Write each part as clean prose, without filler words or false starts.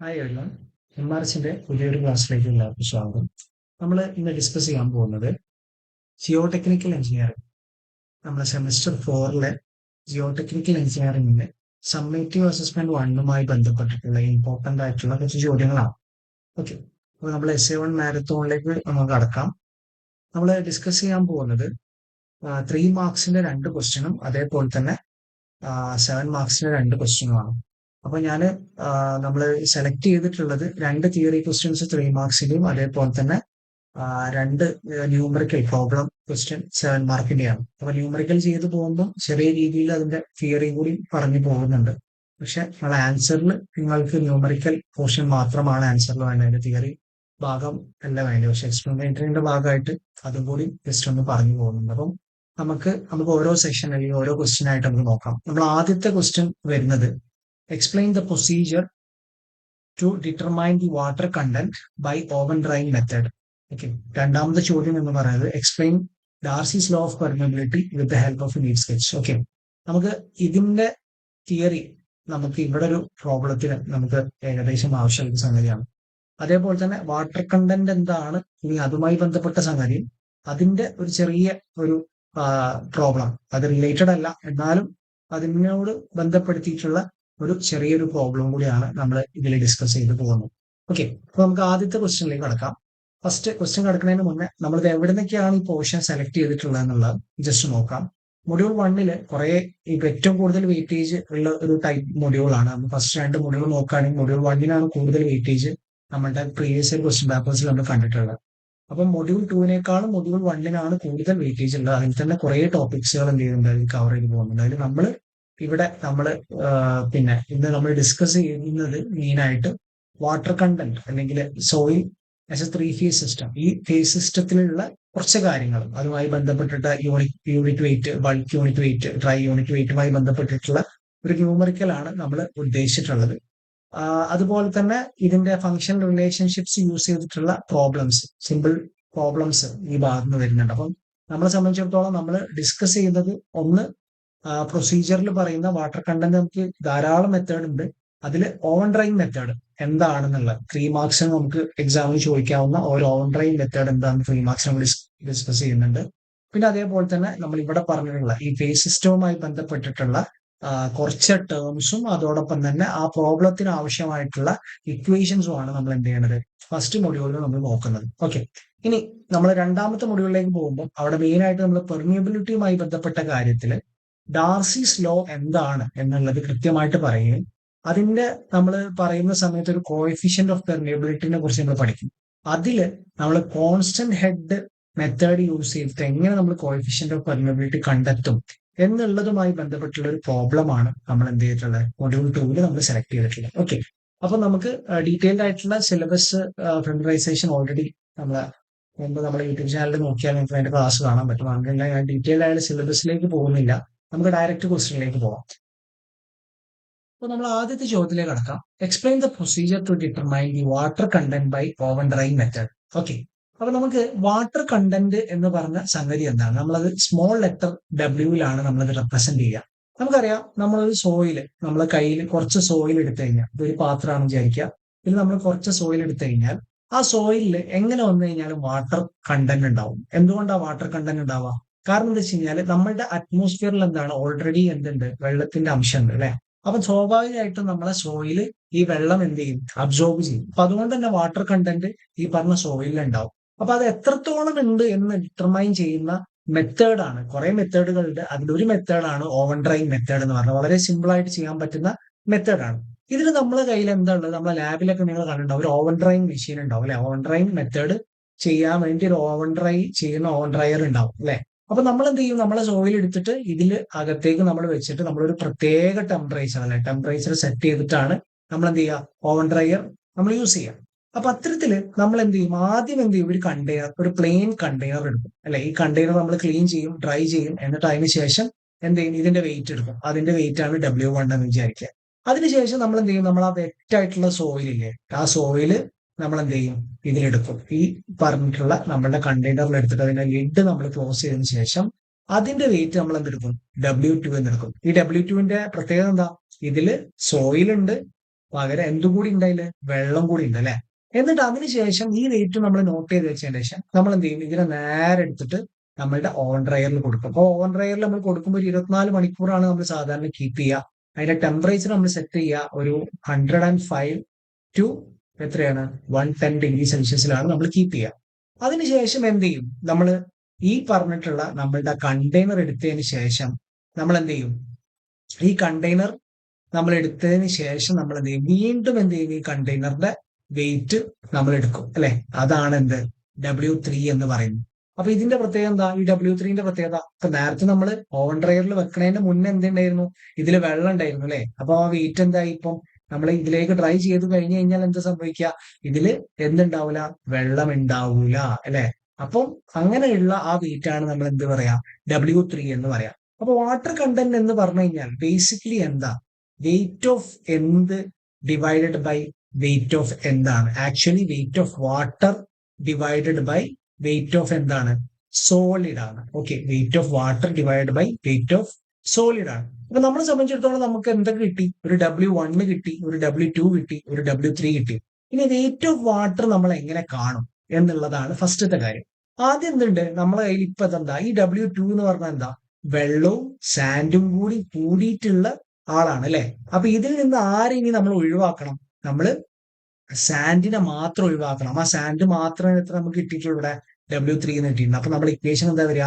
Hi everyone. എംആർസിന്റെ പുതിയൊരു ക്ലാസ്സിലേക്ക് എല്ലാവർക്കും സ്വാഗതം. നമ്മൾ ഇന്ന് ഡിസ്കസ് ചെയ്യാൻ പോകുന്നത് ജിയോ ടെക്നിക്കൽ എഞ്ചിനീയറിംഗ്. നമ്മുടെ സെമസ്റ്റർ 4 ജിയോ ടെക്നിക്കൽ എഞ്ചിനീയറിംഗിന്റെ സമ്മേറ്റീവ് അസസ്മെന്റ് 1 ബന്ധപ്പെട്ടിട്ടുള്ള ഇമ്പോർട്ടന്റ് ആയിട്ടുള്ള കുറച്ച് ചോദ്യങ്ങളാണ്. ഓക്കെ, അപ്പോൾ നമ്മൾ SA1 മാരത്തോണിലേക്ക് നമുക്ക് കടക്കാം. നമ്മൾ ഡിസ്കസ് ചെയ്യാൻ പോകുന്നത് 3 മാർക്സിന്റെ 2 ക്വസ്റ്റ്യനും അതേപോലെ തന്നെ 7 മാർക്സിന്റെ 2 ക്വസ്റ്റ്യനുമാണ്. അപ്പൊ നമ്മൾ സെലക്ട് ചെയ്തിട്ടുള്ളത് 2 തിയറി ക്വസ്റ്റ്യൻസ് 3 മാർക്സിന്റെയും അതേപോലെ തന്നെ 2 ന്യൂമറിക്കൽ പ്രോബ്ലം ക്വസ്റ്റ്യൻ 7 മാർക്കിന്റെയാണ്. അപ്പൊ ന്യൂമറിക്കൽ ചെയ്ത് പോകുമ്പോൾ ചെറിയ രീതിയിൽ അതിന്റെ തിയറി കൂടി പറഞ്ഞു പോകുന്നുണ്ട്. പക്ഷെ നിങ്ങളുടെ ആൻസറിൽ നിങ്ങൾക്ക് ന്യൂമറിക്കൽ പോർഷൻ മാത്രമാണ് ആൻസറിൽ വേണ്ടത്, അതിന്റെ തിയറി ഭാഗം അല്ല വേണ്ടത്. പക്ഷെ എക്സ്പെരിമെന്ററിന്റെ ഭാഗമായിട്ട് അതും കൂടി ജസ്റ്റ് ഒന്ന് പറഞ്ഞു പോകുന്നുണ്ട്. അപ്പം നമുക്ക് ഓരോ സെഷൻ അല്ലെങ്കിൽ ഓരോ ക്വസ്റ്റ്യൻ ആയിട്ട് നമുക്ക് നോക്കാം. നമ്മൾ ആദ്യത്തെ ക്വസ്റ്റ്യൻ വരുന്നത് explain the procedure to determine the water content by oven drying method. Okay. രണ്ടാമത്തെ ചോദ്യം എന്ന് പറയുന്നത് explain Darcy's law of permeability with the help of a neat sketch. Okay. നമുക്ക് ഇതിന്റെ തിയറി നമുക്ക് ഇവിടെ ഒരു പ്രോബ്ലത്തിന് നമുക്ക് ഏകദേശം ആവശ്യമുള്ള സംഗതിയാണ്. അതേപോലെ തന്നെ വാട്ടർ കണ്ടന്റ് എന്താണ്, ഇനി അതുമായി ബന്ധപ്പെട്ട സംഗതി, അതിന്റെ ഒരു ചെറിയ ഒരു പ്രോബ്ലം, അത് റിലേറ്റഡ് അല്ല എന്നാലും അതിനോട് ബന്ധപ്പെടുത്തിയിട്ടുള്ള ഒരു ചെറിയൊരു പ്രോബ്ലം കൂടിയാണ് നമ്മൾ ഇതിൽ ഡിസ്കസ് ചെയ്ത് പോകുന്നത്. ഓക്കെ, അപ്പൊ നമുക്ക് ആദ്യത്തെ ക്വസ്റ്റ്യനിലേക്ക് കടക്കാം. ഫസ്റ്റ് ക്വസ്റ്റ്യൻ കിടക്കുന്നതിന് മുന്നേ നമ്മളിത് എവിടെ നിന്നൊക്കെയാണ് ഈ പോർഷൻ സെലക്ട് ചെയ്തിട്ടുള്ളത് എന്നുള്ളത് ജസ്റ്റ് നോക്കാം. മൊഡ്യൂൾ 1 കുറെ ഏറ്റവും കൂടുതൽ വെയിറ്റേജ് ഉള്ള ഒരു ടൈപ്പ് മൊഡ്യൂളാണ്. നമ്മൾ ഫസ്റ്റ് 2 മൊഡ്യൂൾ നോക്കുകയാണെങ്കിൽ മൊഡ്യൂൾ 1 കൂടുതൽ വെയിറ്റേജ് നമ്മുടെ പ്രീവിയസ് ഇയർ ക്വസ്റ്റ്യൻ പേപ്പേഴ്സിൽ നമ്മൾ കണ്ടിട്ടുള്ളത്. അപ്പം മൊഡ്യൂൾ 2 മൊഡ്യൂൾ 1 കൂടുതൽ വെയിറ്റേജ് ഉള്ളത്. അതിൽ തന്നെ കുറെ ടോപ്പിക്സുകൾ എന്ത് ചെയ്യുന്നുണ്ട്, അതിൽ കവർ ചെയ്ത് പോകുന്നുണ്ട്. അതിൽ നമ്മൾ പിന്നെ ഇന്ന് നമ്മൾ ഡിസ്കസ് ചെയ്യുന്നത് മെയിനായിട്ട് വാട്ടർ കണ്ടന്റ് അല്ലെങ്കിൽ soil as a 3 phase system, ഈ ഫേസ് സിസ്റ്റത്തിലുള്ള കുറച്ച് കാര്യങ്ങൾ അതുമായി ബന്ധപ്പെട്ടിട്ട് unit weight, bulk unit weight, dry unit വെയിറ്റുമായി ബന്ധപ്പെട്ടിട്ടുള്ള ഒരു ന്യൂമറിക്കലാണ് നമ്മൾ ഉദ്ദേശിച്ചിട്ടുള്ളത്. അതുപോലെ തന്നെ ഇതിന്റെ ഫംഗ്ഷൻ റിലേഷൻഷിപ്സ് യൂസ് ചെയ്തിട്ടുള്ള പ്രോബ്ലംസ്, സിമ്പിൾ പ്രോബ്ലംസ് ഈ ഭാഗത്ത് നിന്ന് വരുന്നുണ്ട്. അപ്പം നമ്മളെ സംബന്ധിച്ചിടത്തോളം നമ്മൾ ഡിസ്കസ് ചെയ്യുന്നത് ഒന്ന് പ്രൊസീജിയറിൽ പറയുന്ന വാട്ടർ കണ്ടന്റ് നമുക്ക് ധാരാളം മെത്തേഡ് ഉണ്ട്. അതിൽ ഓവൻ ഡ്രൈയിങ് മെത്തേഡ് എന്താണെന്നുള്ളത് 3 മാർക്സിന് നമുക്ക് എക്സാമിന് ചോദിക്കാവുന്ന ഒരു ഓവൻ ഡ്രൈയിങ് മെത്തേഡ് എന്താണെന്ന് 3 മാർക്സ് നമ്മൾ ഡിസ്കസ് ചെയ്യുന്നുണ്ട്. പിന്നെ അതേപോലെ തന്നെ നമ്മൾ ഇവിടെ പറഞ്ഞിട്ടുള്ള ഈ ഫേസ് സിസ്റ്റവുമായി ബന്ധപ്പെട്ടിട്ടുള്ള കുറച്ച് ടേംസും അതോടൊപ്പം തന്നെ ആ പ്രോബ്ലത്തിന് ആവശ്യമായിട്ടുള്ള ഇക്വേഷൻസും ആണ് നമ്മൾ എന്ത് ചെയ്യേണ്ടത് ഫസ്റ്റ് മൊഡ്യൂളിൽ നമ്മൾ നോക്കുന്നത്. ഓക്കെ, ഇനി നമ്മൾ രണ്ടാമത്തെ മൊഡ്യൂളിലേക്ക് പോകുമ്പോൾ അവിടെ മെയിൻ ആയിട്ട് നമ്മൾ പെർമിയബിലിറ്റിയുമായി ബന്ധപ്പെട്ട കാര്യത്തിൽ ഡാർസീസ് ലോ എന്താണ് എന്നുള്ളത് കൃത്യമായിട്ട് പറയുകയും അതിന്റെ നമ്മൾ പറയുന്ന സമയത്ത് ഒരു കോഎഫിഷ്യന്റ് ഓഫ് പെർമിയബിലിറ്റിനെ കുറിച്ച് നമ്മൾ പഠിക്കും. അതിൽ നമ്മൾ കോൺസ്റ്റന്റ് ഹെഡ് മെത്തേഡ് യൂസ് ചെയ്തിട്ട് എങ്ങനെ നമ്മൾ കോഎഫിഷ്യന്റ് ഓഫ് പെർമിയബിലിറ്റി കണ്ടെത്തും എന്നുള്ളതുമായി ബന്ധപ്പെട്ടുള്ള ഒരു പ്രോബ്ലമാണ് നമ്മൾ എന്ത് ചെയ്തിട്ടുള്ളത് മൊഡ്യൂൾ 2 നമ്മൾ സെലക്ട് ചെയ്തിട്ടുള്ളത്. ഓക്കെ, അപ്പൊ നമുക്ക് ഡീറ്റെയിൽഡ് ആയിട്ടുള്ള സിലബസ് ഫെമിലറൈസേഷൻ ഓൾറെഡി മുമ്പ് നമ്മുടെ യൂട്യൂബ് ചാനലിൽ നോക്കിയാൽ നിങ്ങൾക്ക് അതിന്റെ ക്ലാസ് കാണാൻ പറ്റും. അങ്ങനെ ഞാൻ ഡീറ്റെയിൽഡ് ആയ സിലബസിലേക്ക് പോകുന്നില്ല, നമുക്ക് ഡയറക്റ്റ് ക്വസ്റ്റ്യനിലേക്ക് പോകാം. അപ്പൊ നമ്മൾ ആദ്യത്തെ ചോദ്യത്തിലേക്ക് കടക്കാം. Explain the procedure to determine the water content by oven drying method. Okay, അപ്പൊ നമുക്ക് വാട്ടർ കണ്ടന്റ് എന്ന് പറഞ്ഞ സംഗതി എന്താണ്, നമ്മളത് സ്മോൾ ലെറ്റർ ഡബ്ല്യൂയിലാണ് നമ്മളത് റെപ്രസെന്റ് ചെയ്യുക. നമുക്കറിയാം, നമ്മളൊരു സോയിൽ, നമ്മളെ കയ്യിൽ കുറച്ച് സോയിൽ എടുത്തു കഴിഞ്ഞാൽ, ഇതൊരു പാത്രമാണെന്ന് വിചാരിക്കുക, ഇതിൽ നമ്മൾ കുറച്ച് സോയിൽ എടുത്തു കഴിഞ്ഞാൽ ആ സോയിലിൽ എങ്ങനെ വന്നു കഴിഞ്ഞാലും വാട്ടർ കണ്ടന്റ് ഉണ്ടാവും. എന്തുകൊണ്ടാണ് വാട്ടർ കണ്ടന്റ് ഉണ്ടാവുക? കാരണം എന്താ വെച്ച് കഴിഞ്ഞാൽ നമ്മളുടെ അറ്റ്മോസ്ഫിയറിൽ എന്താണ് ഓൾറെഡി എന്തുണ്ട്, വെള്ളത്തിന്റെ അംശം ഉണ്ട് അല്ലെ. അപ്പൊ സ്വാഭാവികമായിട്ടും നമ്മളെ സോയിൽ ഈ വെള്ളം എന്ത് ചെയ്യും, അബ്സോർബ് ചെയ്യും. അപ്പൊ അതുകൊണ്ട് തന്നെ വാട്ടർ കണ്ടന്റ് ഈ പറഞ്ഞ സോയിലിൽ ഉണ്ടാവും. അപ്പൊ അത് എത്രത്തോളം ഉണ്ട് എന്ന് ഡിറ്റർമൈൻ ചെയ്യുന്ന മെത്തേഡാണ്, കുറെ മെത്തേഡുകളുണ്ട്, അതിലൊരു മെത്തേഡാണ് ഓവൻ ഡ്രൈയിങ് മെത്തേഡ് എന്ന് പറഞ്ഞാൽ. വളരെ സിമ്പിൾ ആയിട്ട് ചെയ്യാൻ പറ്റുന്ന മെത്തേഡാണ്. ഇതിൽ നമ്മളെ കയ്യിൽ എന്താ ഉള്ളത്, നമ്മളെ ലാബിലൊക്കെ നിങ്ങൾ കണ്ടിട്ടുണ്ടാവും, ഒരു ഓവൻ ഡ്രൈയിങ് മെഷീൻ ഉണ്ടാവും അല്ലെ. ഓവൻ ഡ്രൈയിങ് മെത്തേഡ് ചെയ്യാൻ വേണ്ടി ഒരു ഓവൻ ഡ്രൈ ചെയ്യുന്ന ഓവൻ ഡ്രയർ ഉണ്ടാവും അല്ലെ. അപ്പൊ നമ്മൾ എന്ത് ചെയ്യും, നമ്മളെ സോയിൽ എടുത്തിട്ട് ഇതിൽ അകത്തേക്ക് നമ്മൾ വെച്ചിട്ട് നമ്മളൊരു പ്രത്യേക ടെമ്പറേച്ചർ അല്ലെ, ടെമ്പറേച്ചർ സെറ്റ് ചെയ്തിട്ടാണ് നമ്മൾ എന്ത് ചെയ്യുക, ഓവൻ ഡ്രയർ നമ്മൾ യൂസ് ചെയ്യുക. അപ്പൊ അത്തരത്തില് നമ്മൾ എന്ത് ചെയ്യും, ആദ്യം എന്ത് ചെയ്യും, ഒരു കണ്ടെയ്നർ, ഒരു പ്ലെയിൻ കണ്ടെയ്നർ എടുക്കും അല്ലെ. ഈ കണ്ടെയ്നർ നമ്മൾ ക്ലീൻ ചെയ്യും, ഡ്രൈ ചെയ്യും, എന്നിട്ട് അതിന് ശേഷം എന്ത് ചെയ്യും, ഇതിന്റെ വെയിറ്റ് എടുക്കും. അതിന്റെ വെയിറ്റ് ആണ് W1 എന്ന് വിചാരിക്കുക. അതിനുശേഷം നമ്മൾ എന്ത് ചെയ്യും, നമ്മൾ ആ വെറ്റായിട്ടുള്ള സോയിലില്ലേ, ആ സോയില് നമ്മൾ എന്ത് ചെയ്യും, ഇതിലെടുക്കും. ഈ പറഞ്ഞിട്ടുള്ള നമ്മളുടെ കണ്ടെയ്നറിൽ എടുത്തിട്ട് അതിന്റെ ലിഡ് നമ്മൾ ക്ലോസ് ചെയ്തതിനു ശേഷം അതിന്റെ വെയിറ്റ് നമ്മൾ എന്തെടുക്കും, W2 എന്നെടുക്കും. ഈ W2 പ്രത്യേകത എന്താ, ഇതില് സോയിൽ ഉണ്ട്, പകരം എന്തും കൂടി ഉണ്ടായില്ലേ, വെള്ളം കൂടി ഉണ്ട് അല്ലെ. എന്നിട്ട് അതിനുശേഷം ഈ വെയിറ്റ് നമ്മൾ നോട്ട് ചെയ്ത് വെച്ചതിന് ശേഷം നമ്മൾ എന്ത് ചെയ്യും, ഇതിനെ നേരെ എടുത്തിട്ട് നമ്മളുടെ ഓവൻ ഡ്രയറിൽ കൊടുക്കും. അപ്പോൾ ഓവൻ ഡ്രയറിൽ നമ്മൾ കൊടുക്കുമ്പോൾ ഒരു 24 മണിക്കൂറാണ് നമ്മൾ സാധാരണ കീപ്പ് ചെയ്യുക. അതിന്റെ ടെമ്പറേച്ചർ നമ്മൾ സെറ്റ് ചെയ്യുക ഒരു 105 ടു എത്രയാണ് 110 ഡിഗ്രി സെൽഷ്യസിലാണ് നമ്മൾ കീപ്പ് ചെയ്യുക. അതിനുശേഷം എന്ത് ചെയ്യും, നമ്മൾ ഈ പറഞ്ഞിട്ടുള്ള നമ്മളുടെ കണ്ടെയ്നർ എടുത്തതിന് ശേഷം നമ്മൾ എന്ത് ചെയ്യും, ഈ കണ്ടെയ്നർ നമ്മൾ എടുത്തതിന് ശേഷം നമ്മൾ എന്ത് ചെയ്യും, വീണ്ടും എന്ത് ചെയ്യും, ഈ കണ്ടെയ്നറിന്റെ വെയിറ്റ് നമ്മൾ എടുക്കും അല്ലെ. അതാണ് എന്ത് W3 എന്ന് പറയുന്നത്. അപ്പൊ ഇതിന്റെ പ്രത്യേകത എന്താ, ഈ W3ന്റെ പ്രത്യേകത, ഇപ്പൊ നേരത്തെ നമ്മൾ ഓവൻ ഡ്രയറിൽ വെക്കണതിന് മുന്നേ എന്തുണ്ടായിരുന്നു, ഇതിൽ വെള്ളം ഉണ്ടായിരുന്നു അല്ലെ. അപ്പൊ ആ വെയിറ്റ് എന്തായി, ഇപ്പം നമ്മൾ ഇതിലേക്ക് ഡ്രൈ ചെയ്ത് കഴിഞ്ഞു കഴിഞ്ഞാൽ എന്താ സംഭവിക്കുക, ഇതില് എന്തുണ്ടാവില്ല, വെള്ളം ഉണ്ടാവൂല അല്ലെ. അപ്പം അങ്ങനെയുള്ള ആ വെയിറ്റ് ആണ് നമ്മൾ എന്ത് പറയാ, W3 എന്ന് പറയാം. അപ്പൊ വാട്ടർ കണ്ടന്റ് എന്ന് പറഞ്ഞു കഴിഞ്ഞാൽ ബേസിക്കലി എന്താ, വെയിറ്റ് ഓഫ് എന്ത് ഡിവൈഡഡ് ബൈ വെയിറ്റ് ഓഫ് എന്താണ്, actually weight of water divided by weight of എന്താണ്, സോളിഡ് ആണ്. Okay, weight of water divide by weight of solid ആണ്. അപ്പൊ നമ്മളെ സംബന്ധിച്ചിടത്തോളം നമുക്ക് എന്തൊക്കെ കിട്ടി, ഒരു W1 കിട്ടി, ഒരു W2 കിട്ടി, ഒരു W3 കിട്ടി. ഇനി വെയിറ്റ് ഓഫ് വാട്ടർ നമ്മൾ എങ്ങനെ കാണും എന്നുള്ളതാണ് ഫസ്റ്റത്തെ കാര്യം. ആദ്യം എന്തുണ്ട് നമ്മളെ കയ്യിൽ ഇപ്പൊ എന്താ, ഈ W2 എന്ന് പറഞ്ഞാൽ എന്താ, വെള്ളവും സാൻഡും കൂടി കൂടിയിട്ടുള്ള ആളാണ് അല്ലെ. അപ്പൊ ഇതിൽ നിന്ന് ആരെയും നമ്മൾ ഒഴിവാക്കണം, നമ്മൾ സാൻഡിനെ മാത്രം ഒഴിവാക്കണം. ആ സാൻഡ് മാത്രമേ എത്ര നമുക്ക് കിട്ടിയിട്ടുള്ളൂ, ഇവിടെ W3 എന്ന് കിട്ടിയിട്ടുണ്ട്. അപ്പൊ നമ്മൾ ഇക്വേഷൻ എന്താ വരിക,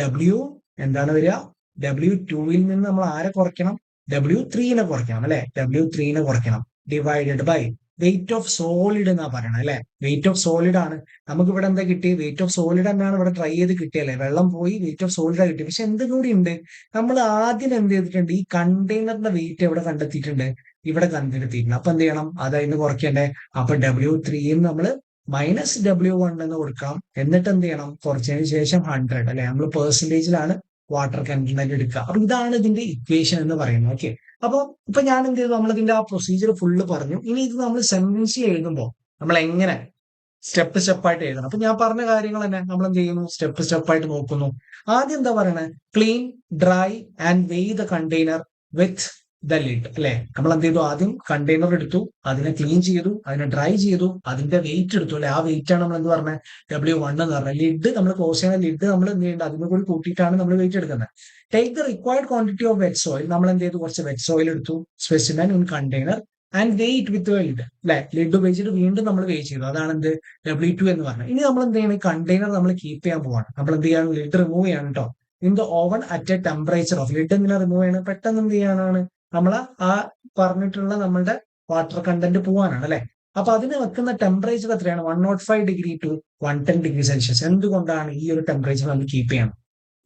W എന്താണ് വരിക, W2-ൽ നിന്ന് നമ്മൾ ആരെ കുറയ്ക്കണം, W3-നെ കുറയ്ക്കണം അല്ലെ, W3-നെ കുറയ്ക്കണം, divided by weight of solid എന്നാ പറയണം അല്ലെ. വെയിറ്റ് ഓഫ് സോളിഡ് ആണ് നമുക്ക് ഇവിടെ എന്താ കിട്ടി, വെയിറ്റ് ഓഫ് സോളിഡ് തന്നെയാണ് ഇവിടെ ട്രൈ ചെയ്ത് കിട്ടിയല്ലേ, വെള്ളം പോയി വെയിറ്റ് ഓഫ് സോളിഡ് കിട്ടി. പക്ഷെ എന്തും കൂടി ഉണ്ട്, നമ്മൾ ആദ്യം എന്ത് ചെയ്തിട്ടുണ്ട്, ഈ കണ്ടെയ്നറിന്റെ വെയിറ്റ് എവിടെ കണ്ടെത്തിയിട്ടുണ്ട്, ഇവിടെ കണ്ടെത്തിയിട്ടുണ്ട്. അപ്പൊ എന്ത് ചെയ്യണം, അതായത് കുറയ്ക്കണ്ടേ. അപ്പൊ W3-ന്ന് നമ്മൾ -W1 എന്ന് കൊടുക്കാം. എന്നിട്ട് എന്ത് ചെയ്യണം, കുറച്ചതിന് ശേഷം 100 അല്ലെ, നമ്മൾ പെർസെന്റേജിലാണ് വാട്ടർ കണ്ടന്റ് എടുക്കുക. അപ്പൊ ഇതാണ് ഇതിന്റെ ഇക്വേഷൻ എന്ന് പറയുന്നത്. ഓക്കെ, അപ്പൊ ഇപ്പൊ ഞാൻ എന്ത് ചെയ്തു, നമ്മളിതിന്റെ ആ പ്രൊസീജിയർ ഫുള്ള് പറഞ്ഞു. ഇനി ഇത് നമ്മൾ സെന്റൻസ് എഴുതുമ്പോൾ നമ്മൾ എങ്ങനെ സ്റ്റെപ്പ് സ്റ്റെപ്പായിട്ട് എഴുതണം. അപ്പൊ ഞാൻ പറഞ്ഞ കാര്യങ്ങൾ തന്നെ നമ്മൾ എന്ത് ചെയ്യുന്നു, സ്റ്റെപ്പ് സ്റ്റെപ്പായിട്ട് നോക്കുന്നു. ആദ്യം എന്താ പറയണത്, clean, dry and weigh the container with the lid അല്ലെ. നമ്മൾ എന്ത് ചെയ്തു, ആദ്യം കണ്ടെയ്നർ എടുത്തു, അതിനെ ക്ലീൻ ചെയ്തു, അതിനെ ഡ്രൈ ചെയ്തു, അതിന്റെ വെയിറ്റ് എടുത്തു അല്ലെ. ആ വെയിറ്റ് ആണ് നമ്മൾ എന്ത് പറഞ്ഞത്, W1 എന്ന് പറഞ്ഞത്. ലിഡ് നമ്മൾ ക്ലോസ് ചെയ്യുന്ന ലിഡ് നമ്മൾ എന്ത് ചെയ്യേണ്ടത്, അതിനെ കൂടി കൂട്ടിയിട്ടാണ് നമ്മൾ വെയിറ്റ് എടുക്കുന്നത്. Take the required quantity of wet soil, നമ്മൾ എന്ത് ചെയ്തു, കുറച്ച് വെറ്റ് സോയിൽ എടുത്തു, specimen in container and weight with lid അല്ലെ. ലിഡ് ഉപയോഗിച്ചിട്ട് വീണ്ടും നമ്മൾ വെയിറ്റ് ചെയ്തു, അതാണ് എന്ത് W2 എന്ന് പറഞ്ഞത്. ഇനി നമ്മൾ എന്ത് ചെയ്യണം, ഈ കണ്ടെയ്നർ നമ്മൾ കീപ്പ് ചെയ്യാൻ പോവാണ്. നമ്മൾ എന്ത് ചെയ്യണം, ലിഡ് റിമൂവ് ചെയ്യണം കേട്ടോ. In the oven at a temperature of, lid എന്തിനാ റിമൂവ് ചെയ്യണം, പെട്ടെന്ന് എന്ത് ചെയ്യാനാണ്, നമ്മൾ ആ പറഞ്ഞിട്ടുള്ള നമ്മളുടെ വാട്ടർ കണ്ടന്റ് പോവാനാണ് അല്ലെ. അപ്പൊ അതിന് വെക്കുന്ന ടെമ്പറേച്ചർ എത്രയാണ്, 105 ഡിഗ്രി ടു 110 ഡിഗ്രി സെൽഷ്യസ്. എന്തുകൊണ്ടാണ് ഈ ഒരു ടെമ്പറേച്ചർ നമ്മൾ കീപ്പ് ചെയ്യണം,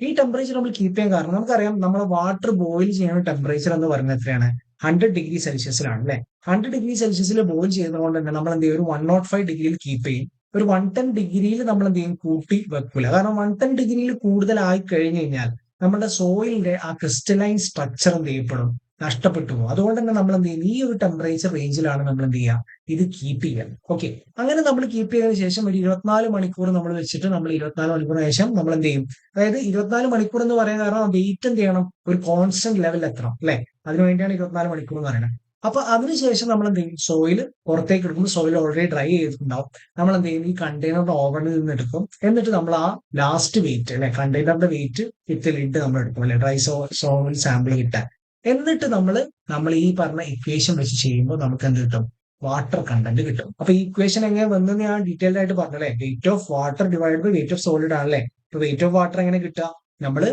ഈ ടെമ്പറേച്ചർ നമ്മൾ കീപ്പ് ചെയ്യാൻ കാരണം നമുക്കറിയാം, നമ്മൾ വാട്ടർ ബോയിൽ ചെയ്യുന്ന ടെമ്പറേച്ചർ എന്ന് പറയുന്നത് എത്രയാണ്, 100 ഡിഗ്രി സെൽഷ്യസിലാണ് അല്ലെ. 100 ഡിഗ്രി സെൽഷ്യസിൽ ബോയിൽ ചെയ്യുന്നതുകൊണ്ട് തന്നെ നമ്മൾ എന്ത് ചെയ്യും, ഒരു 105 ഡിഗ്രിയിൽ കീപ്പ് ചെയ്യും. ഒരു 110 ഡിഗ്രിയിൽ നമ്മൾ എന്ത് ചെയ്യും, കൂട്ടി വെക്കൂല. കാരണം 110 ഡിഗ്രിയിൽ കൂടുതലായി കഴിഞ്ഞു കഴിഞ്ഞാൽ നമ്മുടെ സോയിലിന്റെ ആ ക്രിസ്റ്റലൈൻ സ്ട്രക്ചർ എന്ത് ചെയ്യപ്പെടും, നഷ്ടപ്പെട്ടു പോകും. അതുകൊണ്ട് തന്നെ നമ്മൾ എന്ത് ചെയ്യും, ഈ ഒരു ടെമ്പറേച്ചർ റേഞ്ചിലാണ് നമ്മൾ എന്ത് ചെയ്യുക, ഇത് കീപ്പ് ചെയ്യാൻ. ഓക്കെ, അങ്ങനെ നമ്മൾ കീപ്പ് ചെയ്തതിനു ശേഷം ഒരു 24 മണിക്കൂർ നമ്മൾ വെച്ചിട്ട് നമ്മൾ 24 മണിക്കൂറിന് ശേഷം നമ്മൾ എന്ത് ചെയ്യും, അതായത് 24 മണിക്കൂർ എന്ന് പറയാൻ കാരണം വെയിറ്റ് എന്ത് ചെയ്യണം, ഒരു കോൺസ്റ്റന്റ് ലെവൽ എത്തണം അല്ലെ. അതിനുവേണ്ടിയാണ് 24 മണിക്കൂർ എന്ന് പറയുന്നത്. അപ്പൊ അതിനുശേഷം നമ്മൾ എന്ത് ചെയ്യും, സോയിൽ പുറത്തേക്ക് എടുക്കുമ്പോൾ സോയിൽ ഓൾറെഡി ഡ്രൈ ചെയ്തിട്ടുണ്ടാവും. നമ്മൾ എന്ത് ചെയ്യും, ഈ കണ്ടെയ്നറിന്റെ ഓവനിൽ നിന്ന് എടുക്കും. എന്നിട്ട് നമ്മൾ ആ ലാസ്റ്റ് വെയിറ്റ് അല്ലെ, കണ്ടെയ്നറിന്റെ വെയിറ്റ് വിത്ത് ലിഡ് നമ്മൾ എടുക്കും അല്ലെ, ഡ്രൈ സോയിൽ സാമ്പിൾ കിട്ടാൻ. എന്നിട്ട് നമ്മൾ ഈ പറഞ്ഞ ഇക്വേഷൻ വെച്ച് ചെയ്യുമ്പോൾ നമുക്ക് എന്ത് കിട്ടും, വാട്ടർ കണ്ടന്റ് കിട്ടും. അപ്പൊ ഈ ഇക്വേഷൻ എങ്ങനെ വന്നെന്ന് ഞാൻ ഡീറ്റെയിൽഡ് ആയിട്ട് പറഞ്ഞല്ലേ, weight of water divide by weight of solid ആണല്ലേ. ഇപ്പൊ വെയിറ്റ് ഓഫ് വാട്ടർ എങ്ങനെ കിട്ടുക, നമ്മൾ